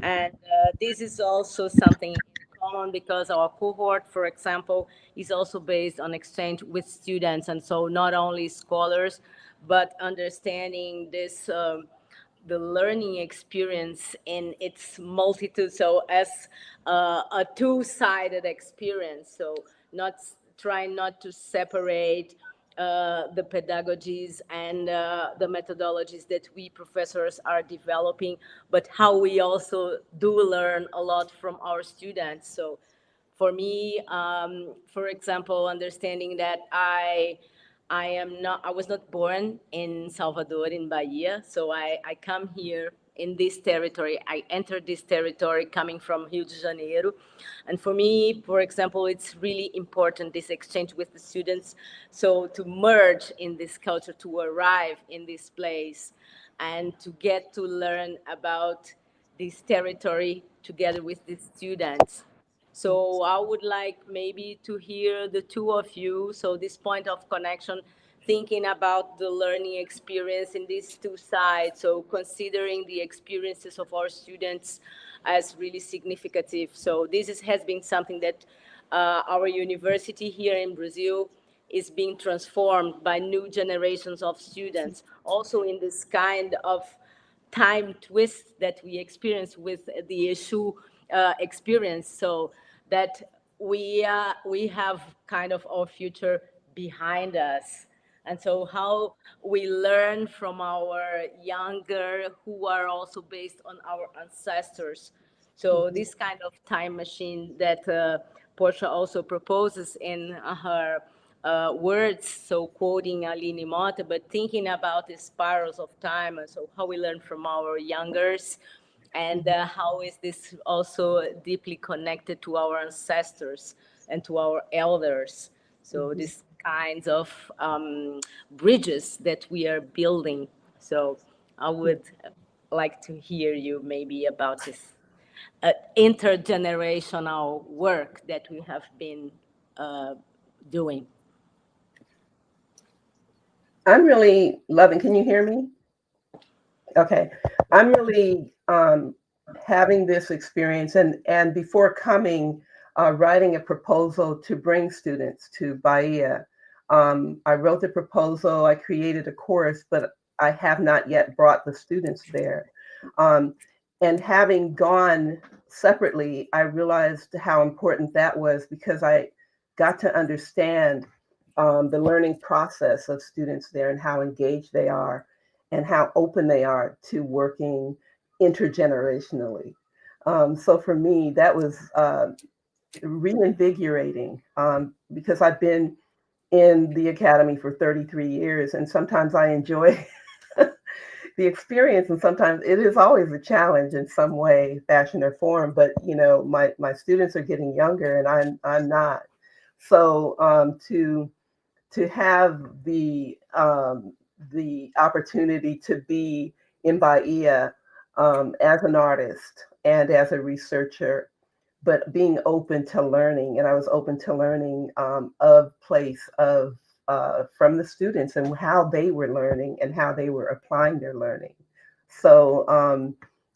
And this is also something in common because our cohort, for example, is also based on exchange with students. And so not only scholars, but understanding this the learning experience in its multitude, so as a two-sided experience, so not trying not to separate the pedagogies and the methodologies that we professors are developing, but how we also do learn a lot from our students. So for me, for example, understanding that I was not born in Salvador, in Bahia, so I come here in this territory. I entered this territory coming from Rio de Janeiro. And for me, for example, it's really important, this exchange with the students. So to merge in this culture, to arrive in this place, and to get to learn about this territory together with the students. So I would like maybe to hear the two of you. So this point of connection, thinking about the learning experience in these two sides. So considering the experiences of our students as really significant. So has been something that our university here in Brazil is being transformed by new generations of students. Also in this kind of time twist that we experience with the issue experience, so that we have kind of our future behind us. And so how we learn from our younger who are also based on our ancestors. So this kind of time machine that Portia also proposes in her words, so quoting Aline Mota, but thinking about the spirals of time, and so how we learn from our youngers, and how is this also deeply connected to our ancestors and to our elders. So these kinds of bridges that we are building. So I would like to hear you maybe about this intergenerational work that we have been doing. I'm really loving, can you hear me? Okay. I'm really having this experience, and before coming, writing a proposal to bring students to Bahia. I wrote the proposal, I created a course, but I have not yet brought the students there. And having gone separately, I realized how important that was, because I got to understand the learning process of students there and how engaged they are and how open they are to working intergenerationally. So for me, that was reinvigorating, because I've been in the academy for 33 years, and sometimes I enjoy the experience, and sometimes it is always a challenge in some way, fashion, or form. But you know, my students are getting younger, and I'm not. So to have the opportunity to be in Bahia as an artist and as a researcher, but being open to learning. And I was open to learning of place of from the students and how they were learning and how they were applying their learning. So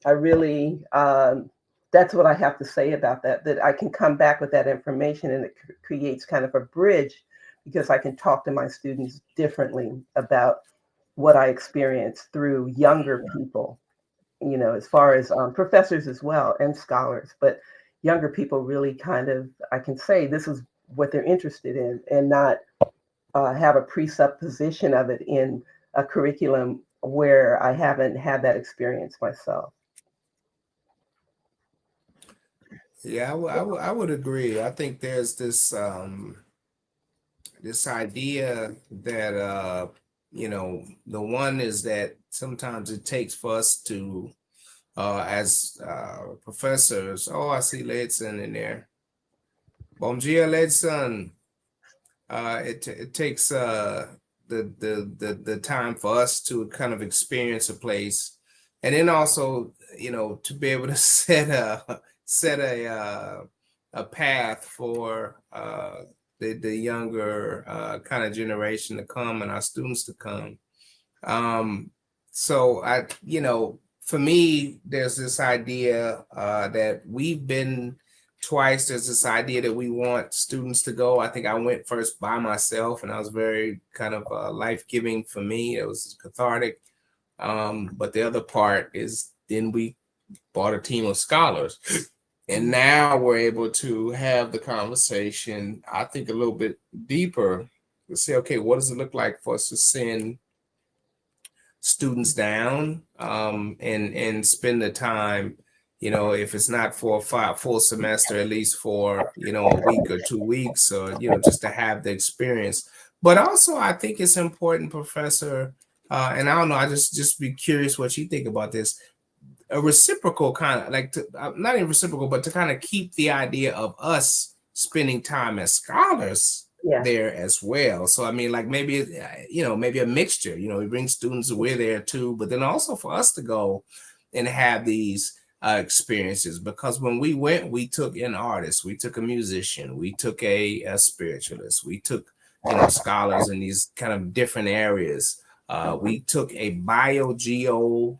I really, that's what I have to say about that, that I can come back with that information, and it creates kind of a bridge, because I can talk to my students differently about what I experience through younger people, you know, as far as professors as well and scholars. But younger people really kind of, I can say this is what they're interested in, and not have a presupposition of it in a curriculum where I haven't had that experience myself. Yeah, I would agree. I think there's this idea that the one is that sometimes it takes for us to as professors. Oh, I see Ledson in there. Bom dia, Ledson. It takes the time for us to kind of experience a place, and then also, you know, to be able to set a path for the younger kind of generation to come and our students to come. So you know, for me, there's this idea that we've been twice. There's this idea that we want students to go. I think I went first by myself, and I was very kind of life-giving for me. It was cathartic. But the other part is then we brought a team of scholars, and now we're able to have the conversation, I think, a little bit deeper to say, okay, what does it look like for us to send students down and spend the time, you know, if it's not for a full semester, at least for, you know, a week or 2 weeks, or, you know, just to have the experience. But also I think it's important, Professor, and I don't know, I just be curious what you think about this, a reciprocal kind of like not even reciprocal, but to kind of keep the idea of us spending time as scholars there as well. So I mean, like maybe, you know, maybe a mixture, you know, we bring students, we're there too, but then also for us to go and have these experiences, because when we went, we took an artist, we took a musician, we took a spiritualist, we took, you know, scholars in these kind of different areas. We took a biogeo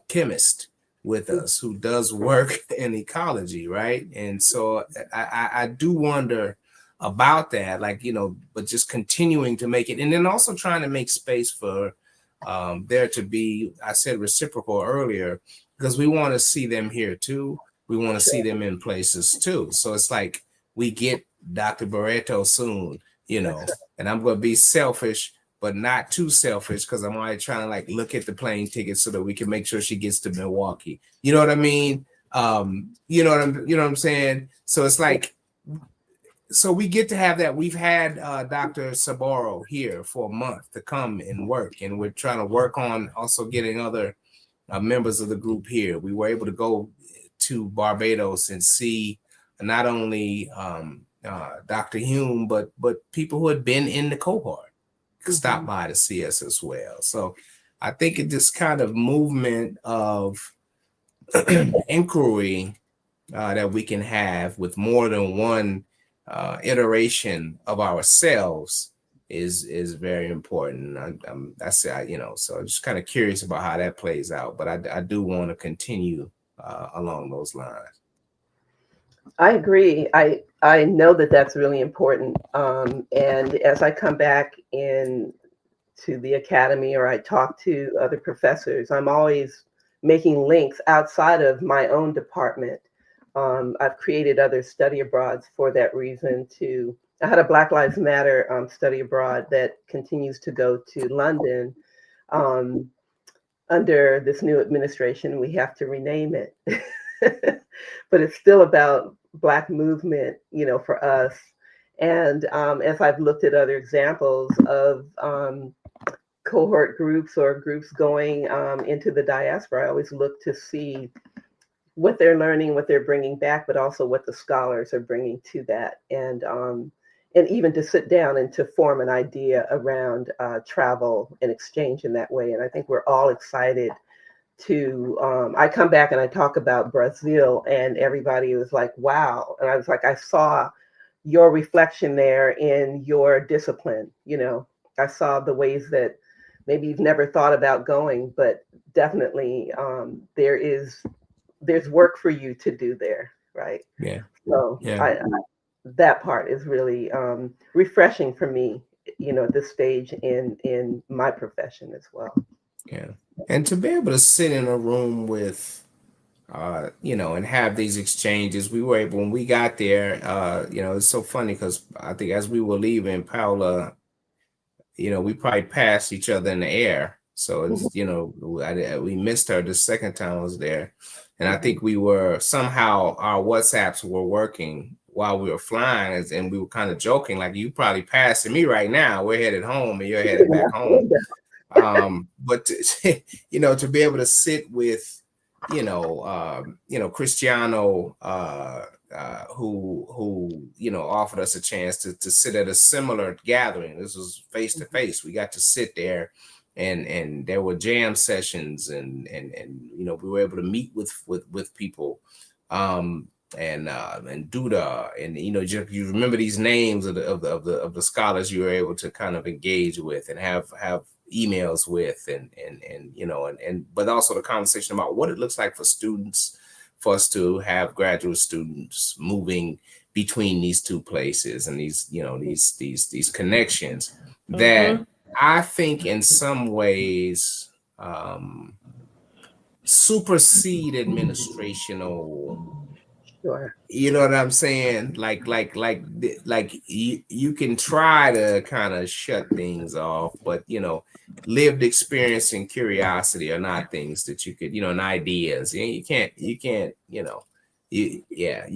chemist with us who does work in ecology, right? And so I do wonder about that, like, you know, but just continuing to make it, and then also trying to make space for there to be, I said reciprocal earlier, because we want to see them here too. We want to see them in places too. So it's like we get Dr. Barreto soon, you know, and I'm going to be selfish, but not too selfish, because I'm already trying to like look at the plane tickets so that we can make sure she gets to Milwaukee. You know what I mean? You know what I'm saying? So it's like, so we get to have that. We've had Dr. Saboro here for a month to come and work, and we're trying to work on also getting other members of the group here. We were able to go to Barbados and see not only Dr. Hume, but people who had been in the cohort could stop by to see us as well. So I think it this kind of movement of inquiry that we can have with more than one iteration of ourselves is very important. That's you know, so I'm just kind of curious about how that plays out, but I do want to continue along those lines. I agree. I know that that's really important. And as I come back in to the academy, or I talk to other professors, I'm always making links outside of my own department. I've created other study abroads for that reason too. I had a Black Lives Matter study abroad that continues to go to London. Under this new administration, we have to rename it. But it's still about Black movement, you know, for us. And as I've looked at other examples of cohort groups or groups going into the diaspora, I always look to see what they're learning, what they're bringing back, but also what the scholars are bringing to that. And even to sit down and to form an idea around travel and exchange in that way. And I think we're all excited to, I come back and I talk about Brazil, and everybody was like, wow. And I was like, I saw your reflection there in your discipline. You know, I saw the ways that maybe you've never thought about going, but definitely there's work for you to do there, right? Yeah. So yeah. That part is really refreshing for me, you know, at this stage in my profession as well. Yeah. And to be able to sit in a room with, you know, and have these exchanges, we were able, when we got there, you know, it's so funny because I think as we were leaving, Paula, you know, we probably passed each other in the air. So it's, you know, we missed her the second time I was there. And I think we were somehow, our WhatsApps were working while we were flying, and we were kind of joking, like, you probably passing me right now. We're headed home and you're headed back home. But you know, to be able to sit with, you know, Cristiano, who offered us a chance to sit at a similar gathering. This was face to face. We got to sit there, and there were jam sessions, and we were able to meet with people, and Duda, and you remember these names of the scholars you were able to kind of engage with and have emails with, and but also the conversation about what it looks like for students, for us to have graduate students moving between these two places and these these connections that I think in some ways supersede administrational. Sure. You know what I'm saying? Like you can try to kind of shut things off, but lived experience and curiosity are not things that you could, and ideas. You can't, you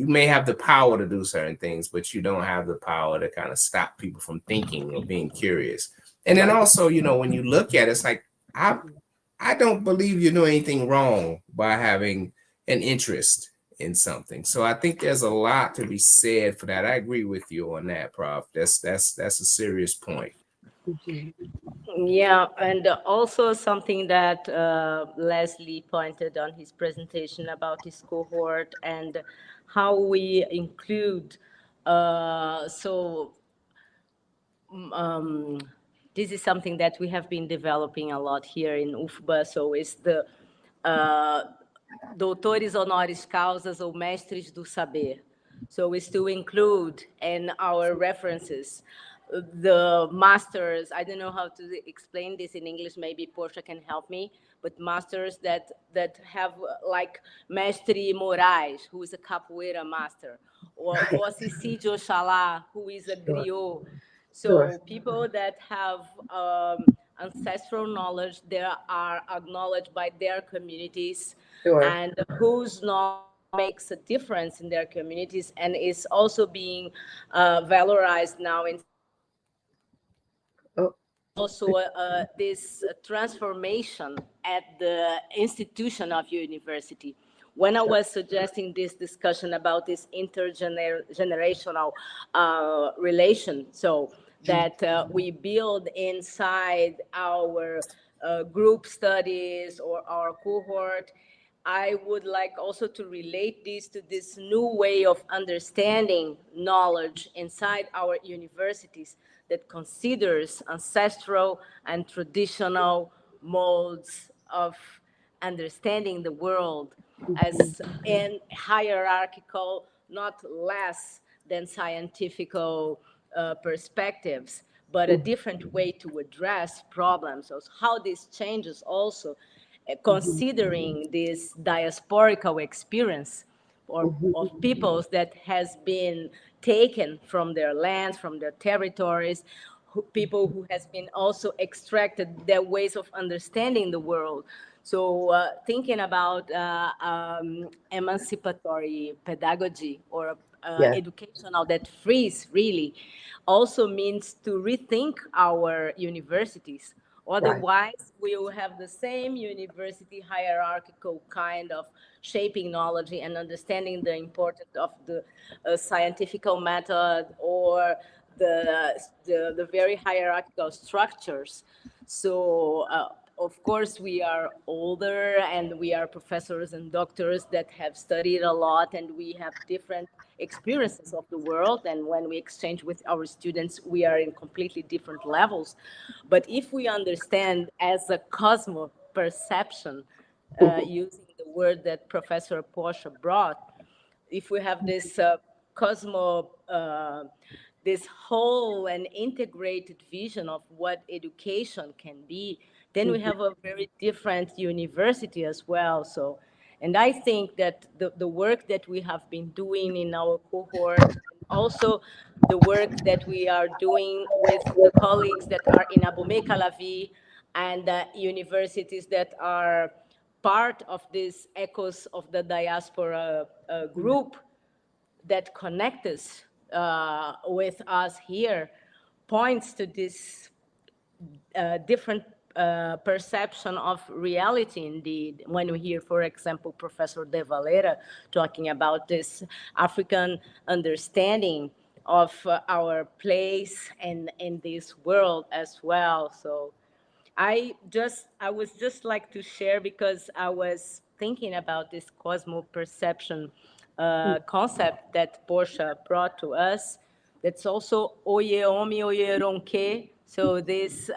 may have the power to do certain things, but you don't have the power to kind of stop people from thinking or being curious. And then also, when you look at it, it's like I don't believe you know anything wrong by having an interest in something. So I think there's a lot to be said for that. I agree with you on that, Prof. That's a serious point. Yeah, and also something that Leslie pointed on his presentation about his cohort and how we include. This is something that we have been developing a lot here in UFBA. So it's the doutores honoris causas ou mestres do saber. So it's to include in our references the masters. I don't know how to explain this in English. Maybe Portia can help me. But masters that have like Mestre Moraes, who is a capoeira master, or Assisi de Oxalá, who is a griot. So people that have ancestral knowledge, they are acknowledged by their communities, and whose knowledge makes a difference in their communities and is also being valorized now in also this transformation at the institution of university. When I was suggesting this discussion about this intergenerational relation, so that we build inside our group studies or our cohort, I would like also to relate this to this new way of understanding knowledge inside our universities that considers ancestral and traditional modes of understanding the world as in hierarchical, not less than scientific perspectives, but a different way to address problems. So how this changes also considering this diasporical experience or of peoples that has been taken from their lands, from their territories, people who has been also extracted their ways of understanding the world. So thinking about emancipatory pedagogy or educational that frees really also means to rethink our universities. Otherwise, we will have the same university hierarchical kind of shaping knowledge and understanding the importance of the scientific method or the very hierarchical structures. So, of course, we are older and we are professors and doctors that have studied a lot and we have different experiences of the world. And when we exchange with our students, we are in completely different levels. But if we understand as a cosmo perception, using the word that Professor Portia brought, if we have this cosmo, this whole and integrated vision of what education can be, then we have a very different university as well. So, and I think that the work that we have been doing in our cohort, also the work that we are doing with the colleagues that are in Abomey Calavi and universities that are part of this echoes of the diaspora group that connect us with us here points to this different perception of reality indeed. When we hear, for example, Professor De Valera talking about this African understanding of our place in this world as well. So I was just like to share, because I was thinking about this cosmo-perception concept that Portia brought to us. That's also Oyeomi Oyeronke. So this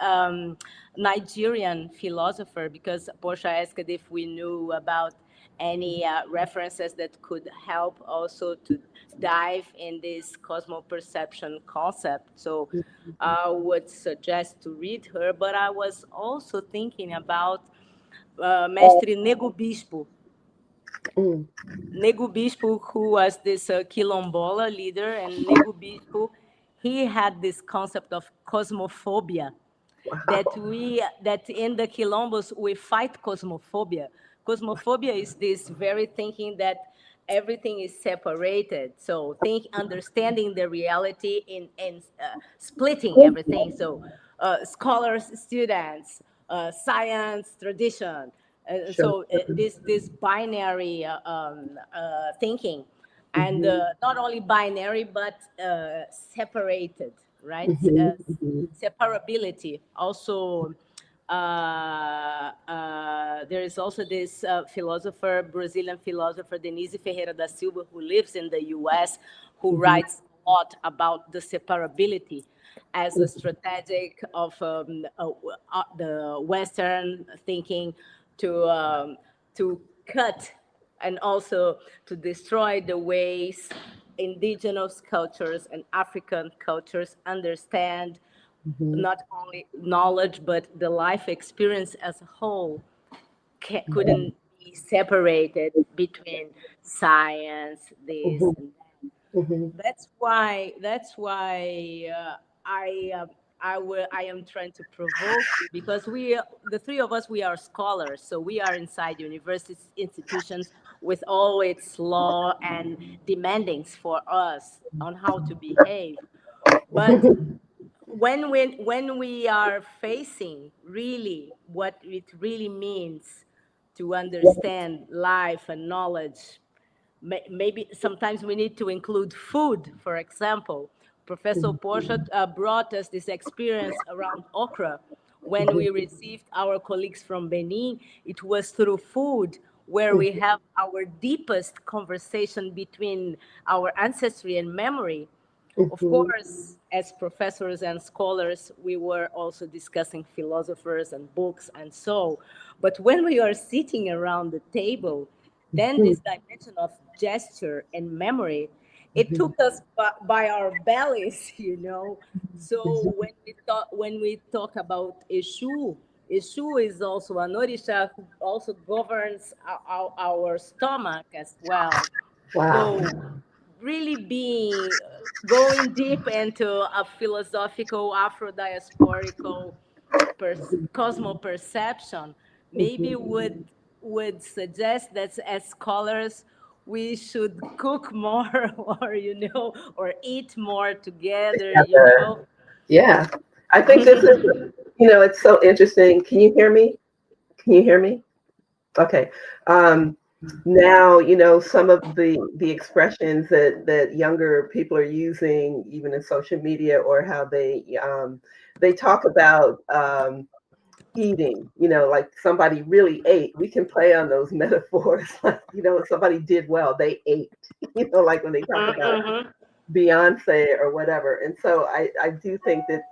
Nigerian philosopher, because Portia asked if we knew about any references that could help also to dive in this cosmo-perception concept. So I would suggest to read her, but I was also thinking about Mestre Nego Bispo. Nego Bispo, who was this Quilombola leader, and Nego Bispo, he had this concept of cosmophobia, that in the Quilombos we fight cosmophobia. Cosmophobia is this very thinking that everything is separated. So understanding the reality in splitting everything. So scholars, students, science, tradition. So this binary thinking, and not only binary but separated, right? Separability. Also, there is also this Brazilian philosopher, Denise Ferreira da Silva, who lives in the US, who writes a lot about the separability as a strategic of the Western thinking to cut and also to destroy the ways indigenous cultures and African cultures understand not only knowledge, but the life experience as a whole couldn't be separated between science, this and that. That's why I am trying to provoke you, because the three of us, we are scholars, so we are inside university institutions with all its law and demandings for us on how to behave. But when we are facing really what it really means to understand life and knowledge, maybe sometimes we need to include food, for example. Professor Portia brought us this experience around okra. When we received our colleagues from Benin, it was through food where we have our deepest conversation between our ancestry and memory. Of course, as professors and scholars, we were also discussing philosophers and books and so. But when we are sitting around the table, then this dimension of gesture and memory, it took us by our bellies, you know. So when we talk about Eshu, Eshu is also an Orisha who also governs our stomach as well. Wow. So really going deep into a philosophical Afro-diasporical cosmo perception, maybe would suggest that as scholars we should cook more, or or eat more together, Yeah. I think this is, it's so interesting. Can you hear me? Can you hear me? Okay. Now, some of the expressions that younger people are using, even in social media, or how they talk about eating, like somebody really ate. We can play on those metaphors, like, somebody did well, they ate, like when they talk about Beyonce or whatever. And so I do think that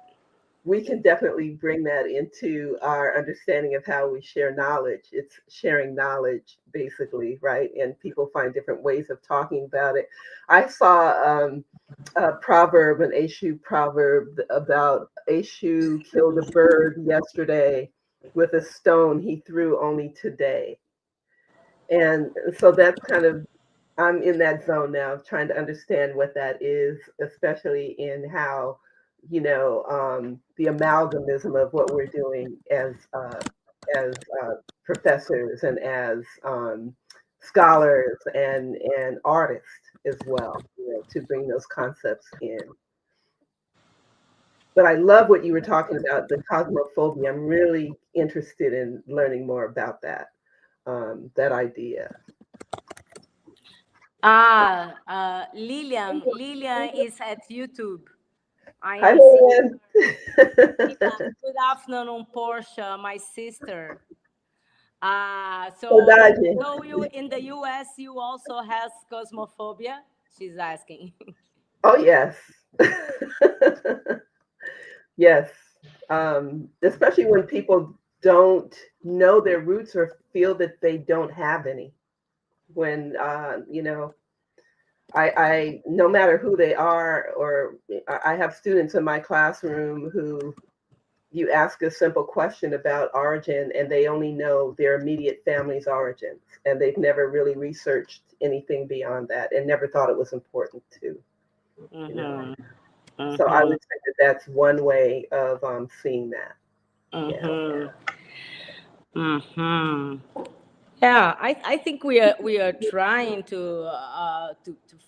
we can definitely bring that into our understanding of how we share knowledge. It's sharing knowledge, basically, right? And people find different ways of talking about it. I saw a proverb, an Eshu proverb, about Eshu killed a bird yesterday with a stone he threw only today. And so that's kind of, I'm in that zone now, trying to understand what that is, especially in how, the amalgamism of what we're doing as professors and as scholars and artists as well, to bring those concepts in. But I love what you were talking about, the cosmophobia. I'm really interested in learning more about that, that idea. Lilian is at YouTube. I Hi, am seeing Lillian. Good afternoon, Portia, my sister. Saudade. So you in the US, you also has cosmophobia? She's asking. Oh, yes. Yes. Especially when people don't know their roots or feel that they don't have any. When, you know, I no matter who they are, or I have students in my classroom who you ask a simple question about origin and they only know their immediate family's origins, and they've never really researched anything beyond that and never thought it was important to. You know? So I would say that that's one way of seeing that. Yeah. Yeah, I think we are trying to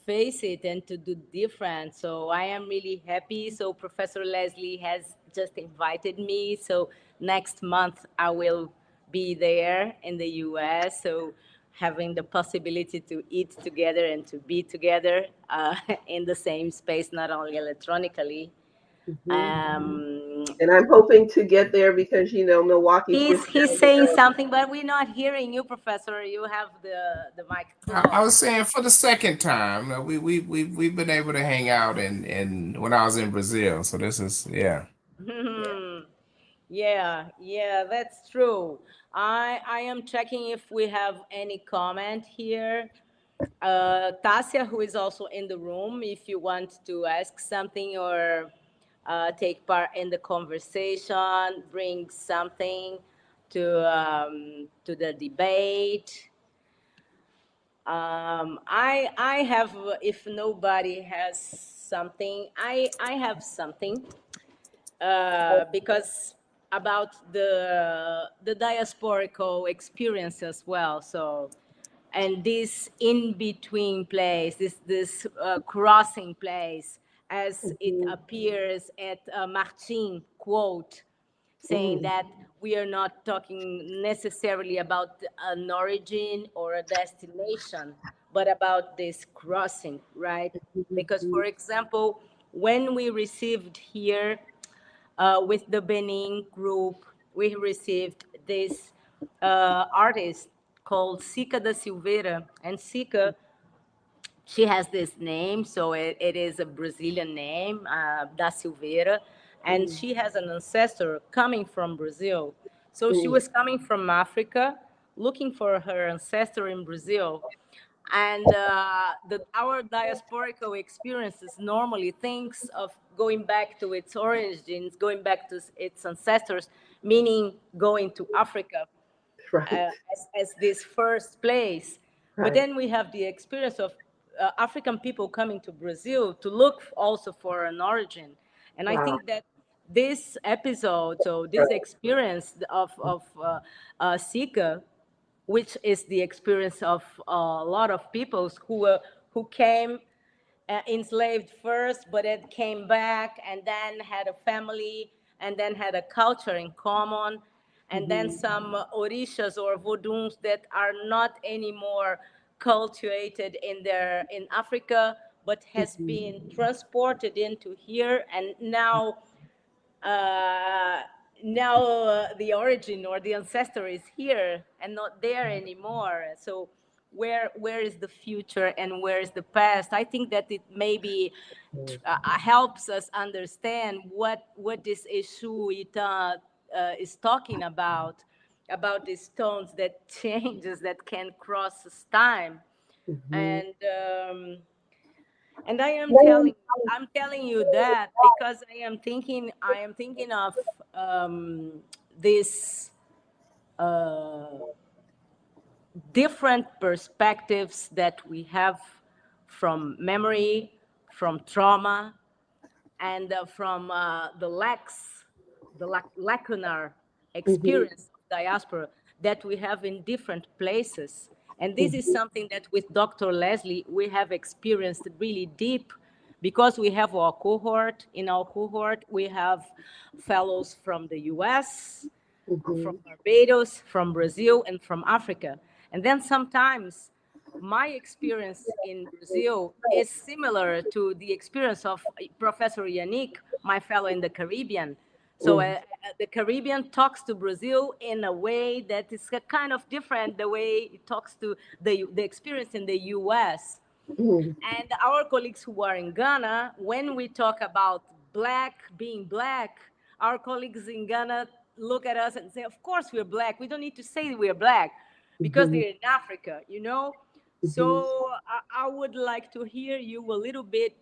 face it and to do different. So I am really happy. So Professor Leslie has just invited me. So next month I will be there in the US. So having the possibility to eat together and to be together in the same space, not only electronically. And I'm hoping to get there because, you know, Milwaukee's He's saying something, but we're not hearing you, Professor. You have the mic closed. I was saying for the second time, we've been able to hang out and when I was in Brazil. So this is Yeah, that's true. I am checking if we have any comment here. Tasia, who is also in the room, if you want to ask something or take part in the conversation, bring something to the debate. I have, if nobody has something, I have something because about the diasporical experience as well. So, and this in between place, this crossing place, as it appears at Martin quote, saying that we are not talking necessarily about an origin or a destination, but about this crossing, right? Because, for example, when we received here with the Benin group, we received this artist called Sica da Silveira. And Sica, she has this name, so it is a Brazilian name, da Silveira, and she has an ancestor coming from Brazil. So she was coming from Africa, looking for her ancestor in Brazil. And our diasporical experiences normally thinks of going back to its origins, going back to its ancestors, meaning going to Africa Right. as this first place. Right. But then we have the experience of African people coming to Brazil to look also for an origin. And I think that this episode, so this experience of Sika, which is the experience of a lot of peoples who came enslaved first, but then came back and then had a family and then had a culture in common, and then some orishas or voodoos that are not anymore cultivated in Africa, but has been transported into here, and now the origin or the ancestor is here and not there anymore. So where is the future and where is the past? I think that it maybe helps us understand what this issue is talking about these stones that changes, that can cross time. And I am telling you that because I am thinking of this different perspectives that we have from memory, from trauma, and from the lacunar experience of diaspora that we have in different places. And this is something that with Dr. Leslie, we have experienced really deep because we have our cohort. In our cohort, we have fellows from the US, from Barbados, from Brazil, and from Africa. And then sometimes my experience in Brazil is similar to the experience of Professor Yannick, my fellow in the Caribbean. So the Caribbean talks to Brazil in a way that is kind of different the way it talks to the experience in the US. And our colleagues who are in Ghana, when we talk about being black, our colleagues in Ghana look at us and say, of course we're black. We don't need to say we're black because they're in Africa, you know? So I would like to hear you a little bit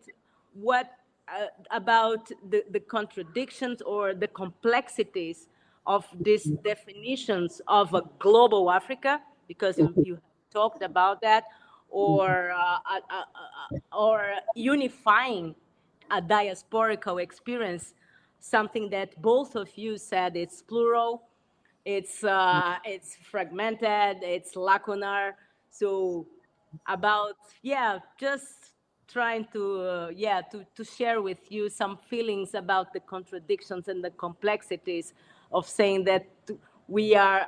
about the contradictions or the complexities of these definitions of a global Africa, because you talked about that, or unifying a diasporical experience, something that both of you said it's plural, it's fragmented, it's lacunar. So about just trying to to share with you some feelings about the contradictions and the complexities of saying that we are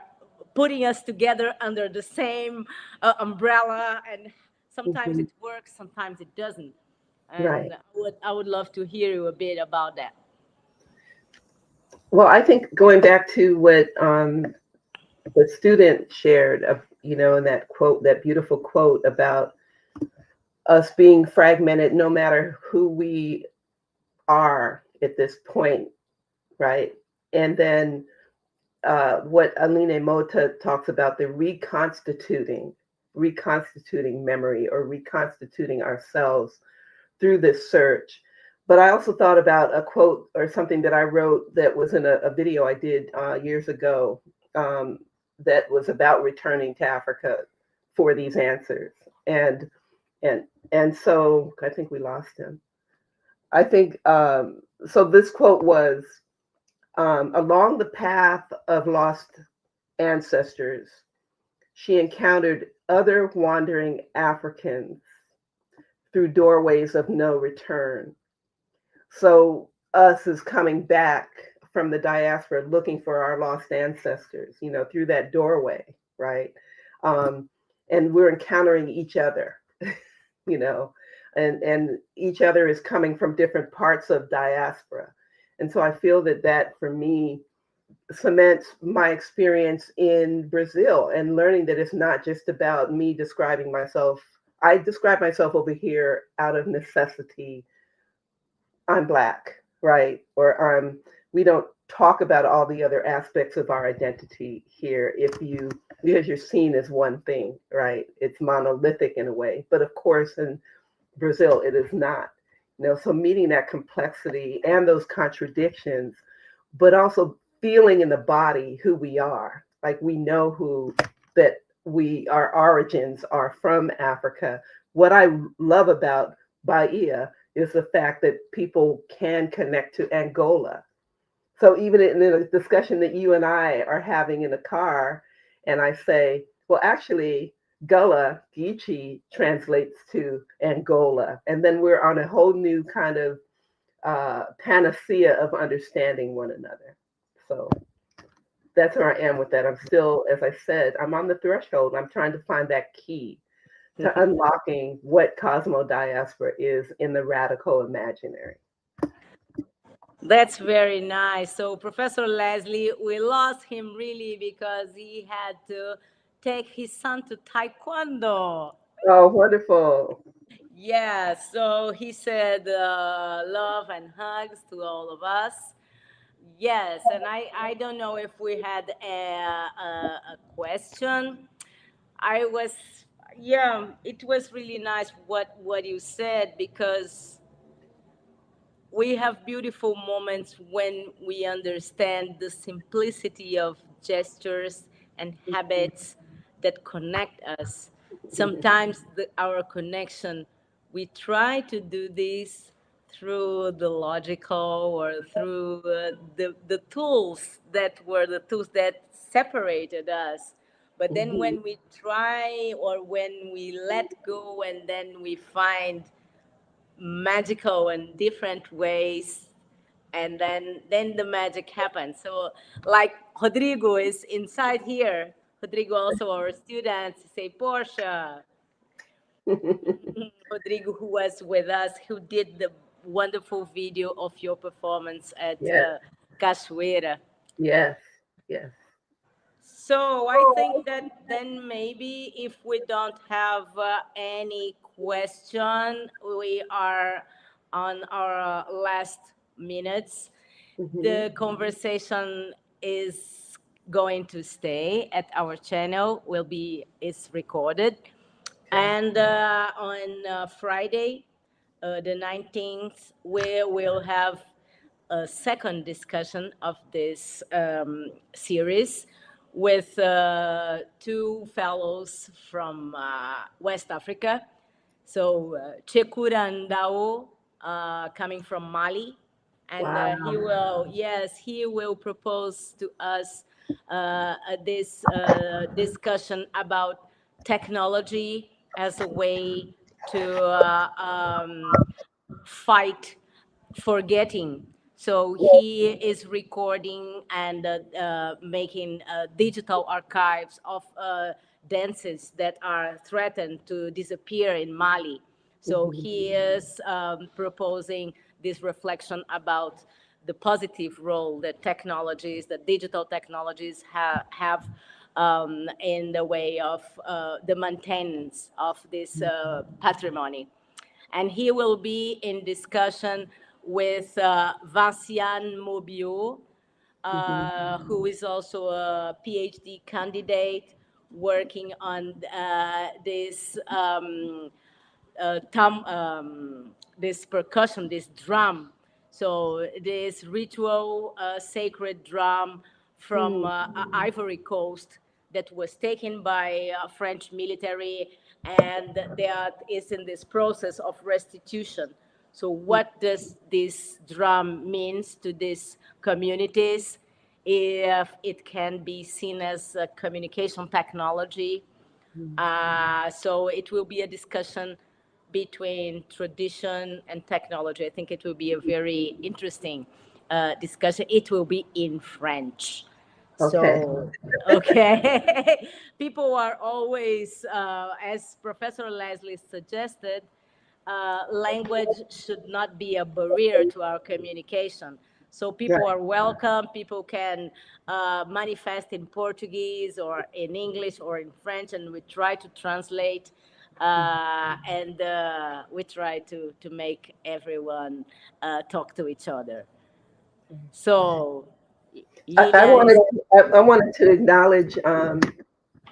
putting us together under the same umbrella, and sometimes it works, sometimes it doesn't. And I would love to hear you a bit about that. Well, I think going back to what the student shared, in that quote, that beautiful quote about us being fragmented, no matter who we are at this point, right? And then what Aline Mota talks about, the reconstituting memory, or reconstituting ourselves through this search. But I also thought about a quote or something that I wrote that was in a video I did years ago, that was about returning to Africa for these answers. And so I think we lost him. I think so. This quote was, along the path of lost ancestors, she encountered other wandering Africans through doorways of no return. So us is coming back from the diaspora looking for our lost ancestors, through that doorway, right? And we're encountering each other, and each other is coming from different parts of diaspora. And so I feel that for me cements my experience in Brazil, and learning that it's not just about me describing myself. I describe myself over here out of necessity. I'm Black, right? Or we don't talk about all the other aspects of our identity here because you're seen as one thing, right? It's monolithic in a way. But of course, in Brazil, it is not. So meeting that complexity and those contradictions, but also feeling in the body who we are. Like we know that our origins are from Africa. What I love about Bahia is the fact that people can connect to Angola. So even in a discussion that you and I are having in the car, and I say, well, actually, Gullah Geechee translates to Angola. And then we're on a whole new kind of panacea of understanding one another. So that's where I am with that. I'm still, as I said, I'm on the threshold. I'm trying to find that key to unlocking what Cosmo-Diaspora is in the radical imaginary. That's very nice. So Professor Leslie, we lost him really because he had to take his son to Taekwondo. Oh, wonderful. Yeah, so he said love and hugs to all of us. Yes, and I don't know if we had a question. It was really nice what you said, because we have beautiful moments when we understand the simplicity of gestures and habits that connect us. Sometimes our connection, we try to do this through the logical, or through the tools that were the tools that separated us. But then when we try, or when we let go, and then we find magical and different ways, and then the magic happens. So like Rodrigo is inside here. Rodrigo also our student, say Portia. Rodrigo, who was with us, who did the wonderful video of your performance at Cachoeira. Yes, yes. So I think that then maybe if we don't have any question, we are on our last minutes. The conversation is going to stay at our channel. It's recorded, and on Friday, the 19th, we will have a second discussion of this series with two fellows from West Africa. So Chekura Ndao, coming from Mali, and he will propose to us this discussion about technology as a way to fight forgetting. So he is recording and making digital archives of dances that are threatened to disappear in Mali. So he is proposing this reflection about the positive role that technologies, that digital technologies have in the way of the maintenance of this patrimony. And he will be in discussion with Vinciane Mobio, who is also a PhD candidate working on this this percussion, this drum. So this ritual sacred drum from Ivory Coast that was taken by French military, and that is in this process of restitution. So what does this drum means to these communities? If it can be seen as a communication technology. So it will be a discussion between tradition and technology. I think it will be a very interesting discussion. It will be in French. So, okay. People are always, as Professor Leslie suggested, language should not be a barrier to our communication. So people are welcome. People can manifest in Portuguese or in English or in French, and we try to translate, and we try to make everyone talk to each other. So, I wanted to acknowledge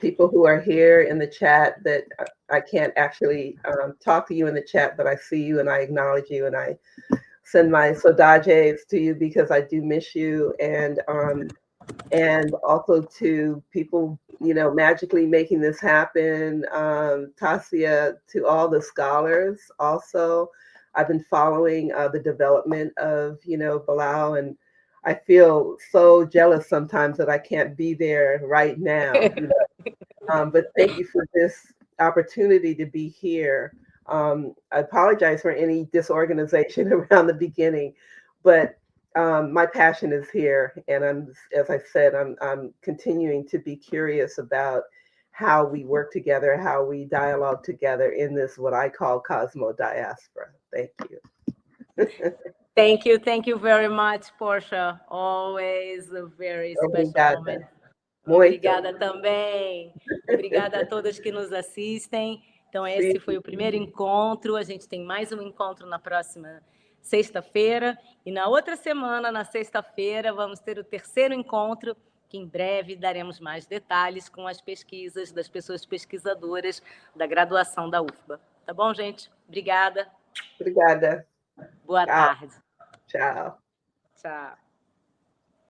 people who are here in the chat that I can't actually talk to you in the chat, but I see you and I acknowledge you and I send my saudages to you because I do miss you, and also to people, magically making this happen. Tasia, to all the scholars also. I've been following the development of, Bilal, and I feel so jealous sometimes that I can't be there right now. But thank you for this opportunity to be here. I apologize for any disorganization around the beginning, but my passion is here, and as I said, I'm continuing to be curious about how we work together, how we dialogue together in this what I call Cosmo Diaspora. Thank you. Thank you very much, Portia. Always a very special moment. Obrigada também. Obrigada a todas que nos assistem. Então, esse foi o primeiro encontro. A gente tem mais um encontro na próxima sexta-feira. E na outra semana, na sexta-feira, vamos ter o terceiro encontro, que em breve daremos mais detalhes com as pesquisas das pessoas pesquisadoras da graduação da UFBA. Tá bom, gente? Obrigada. Obrigada. Boa tarde. Tchau. Tchau.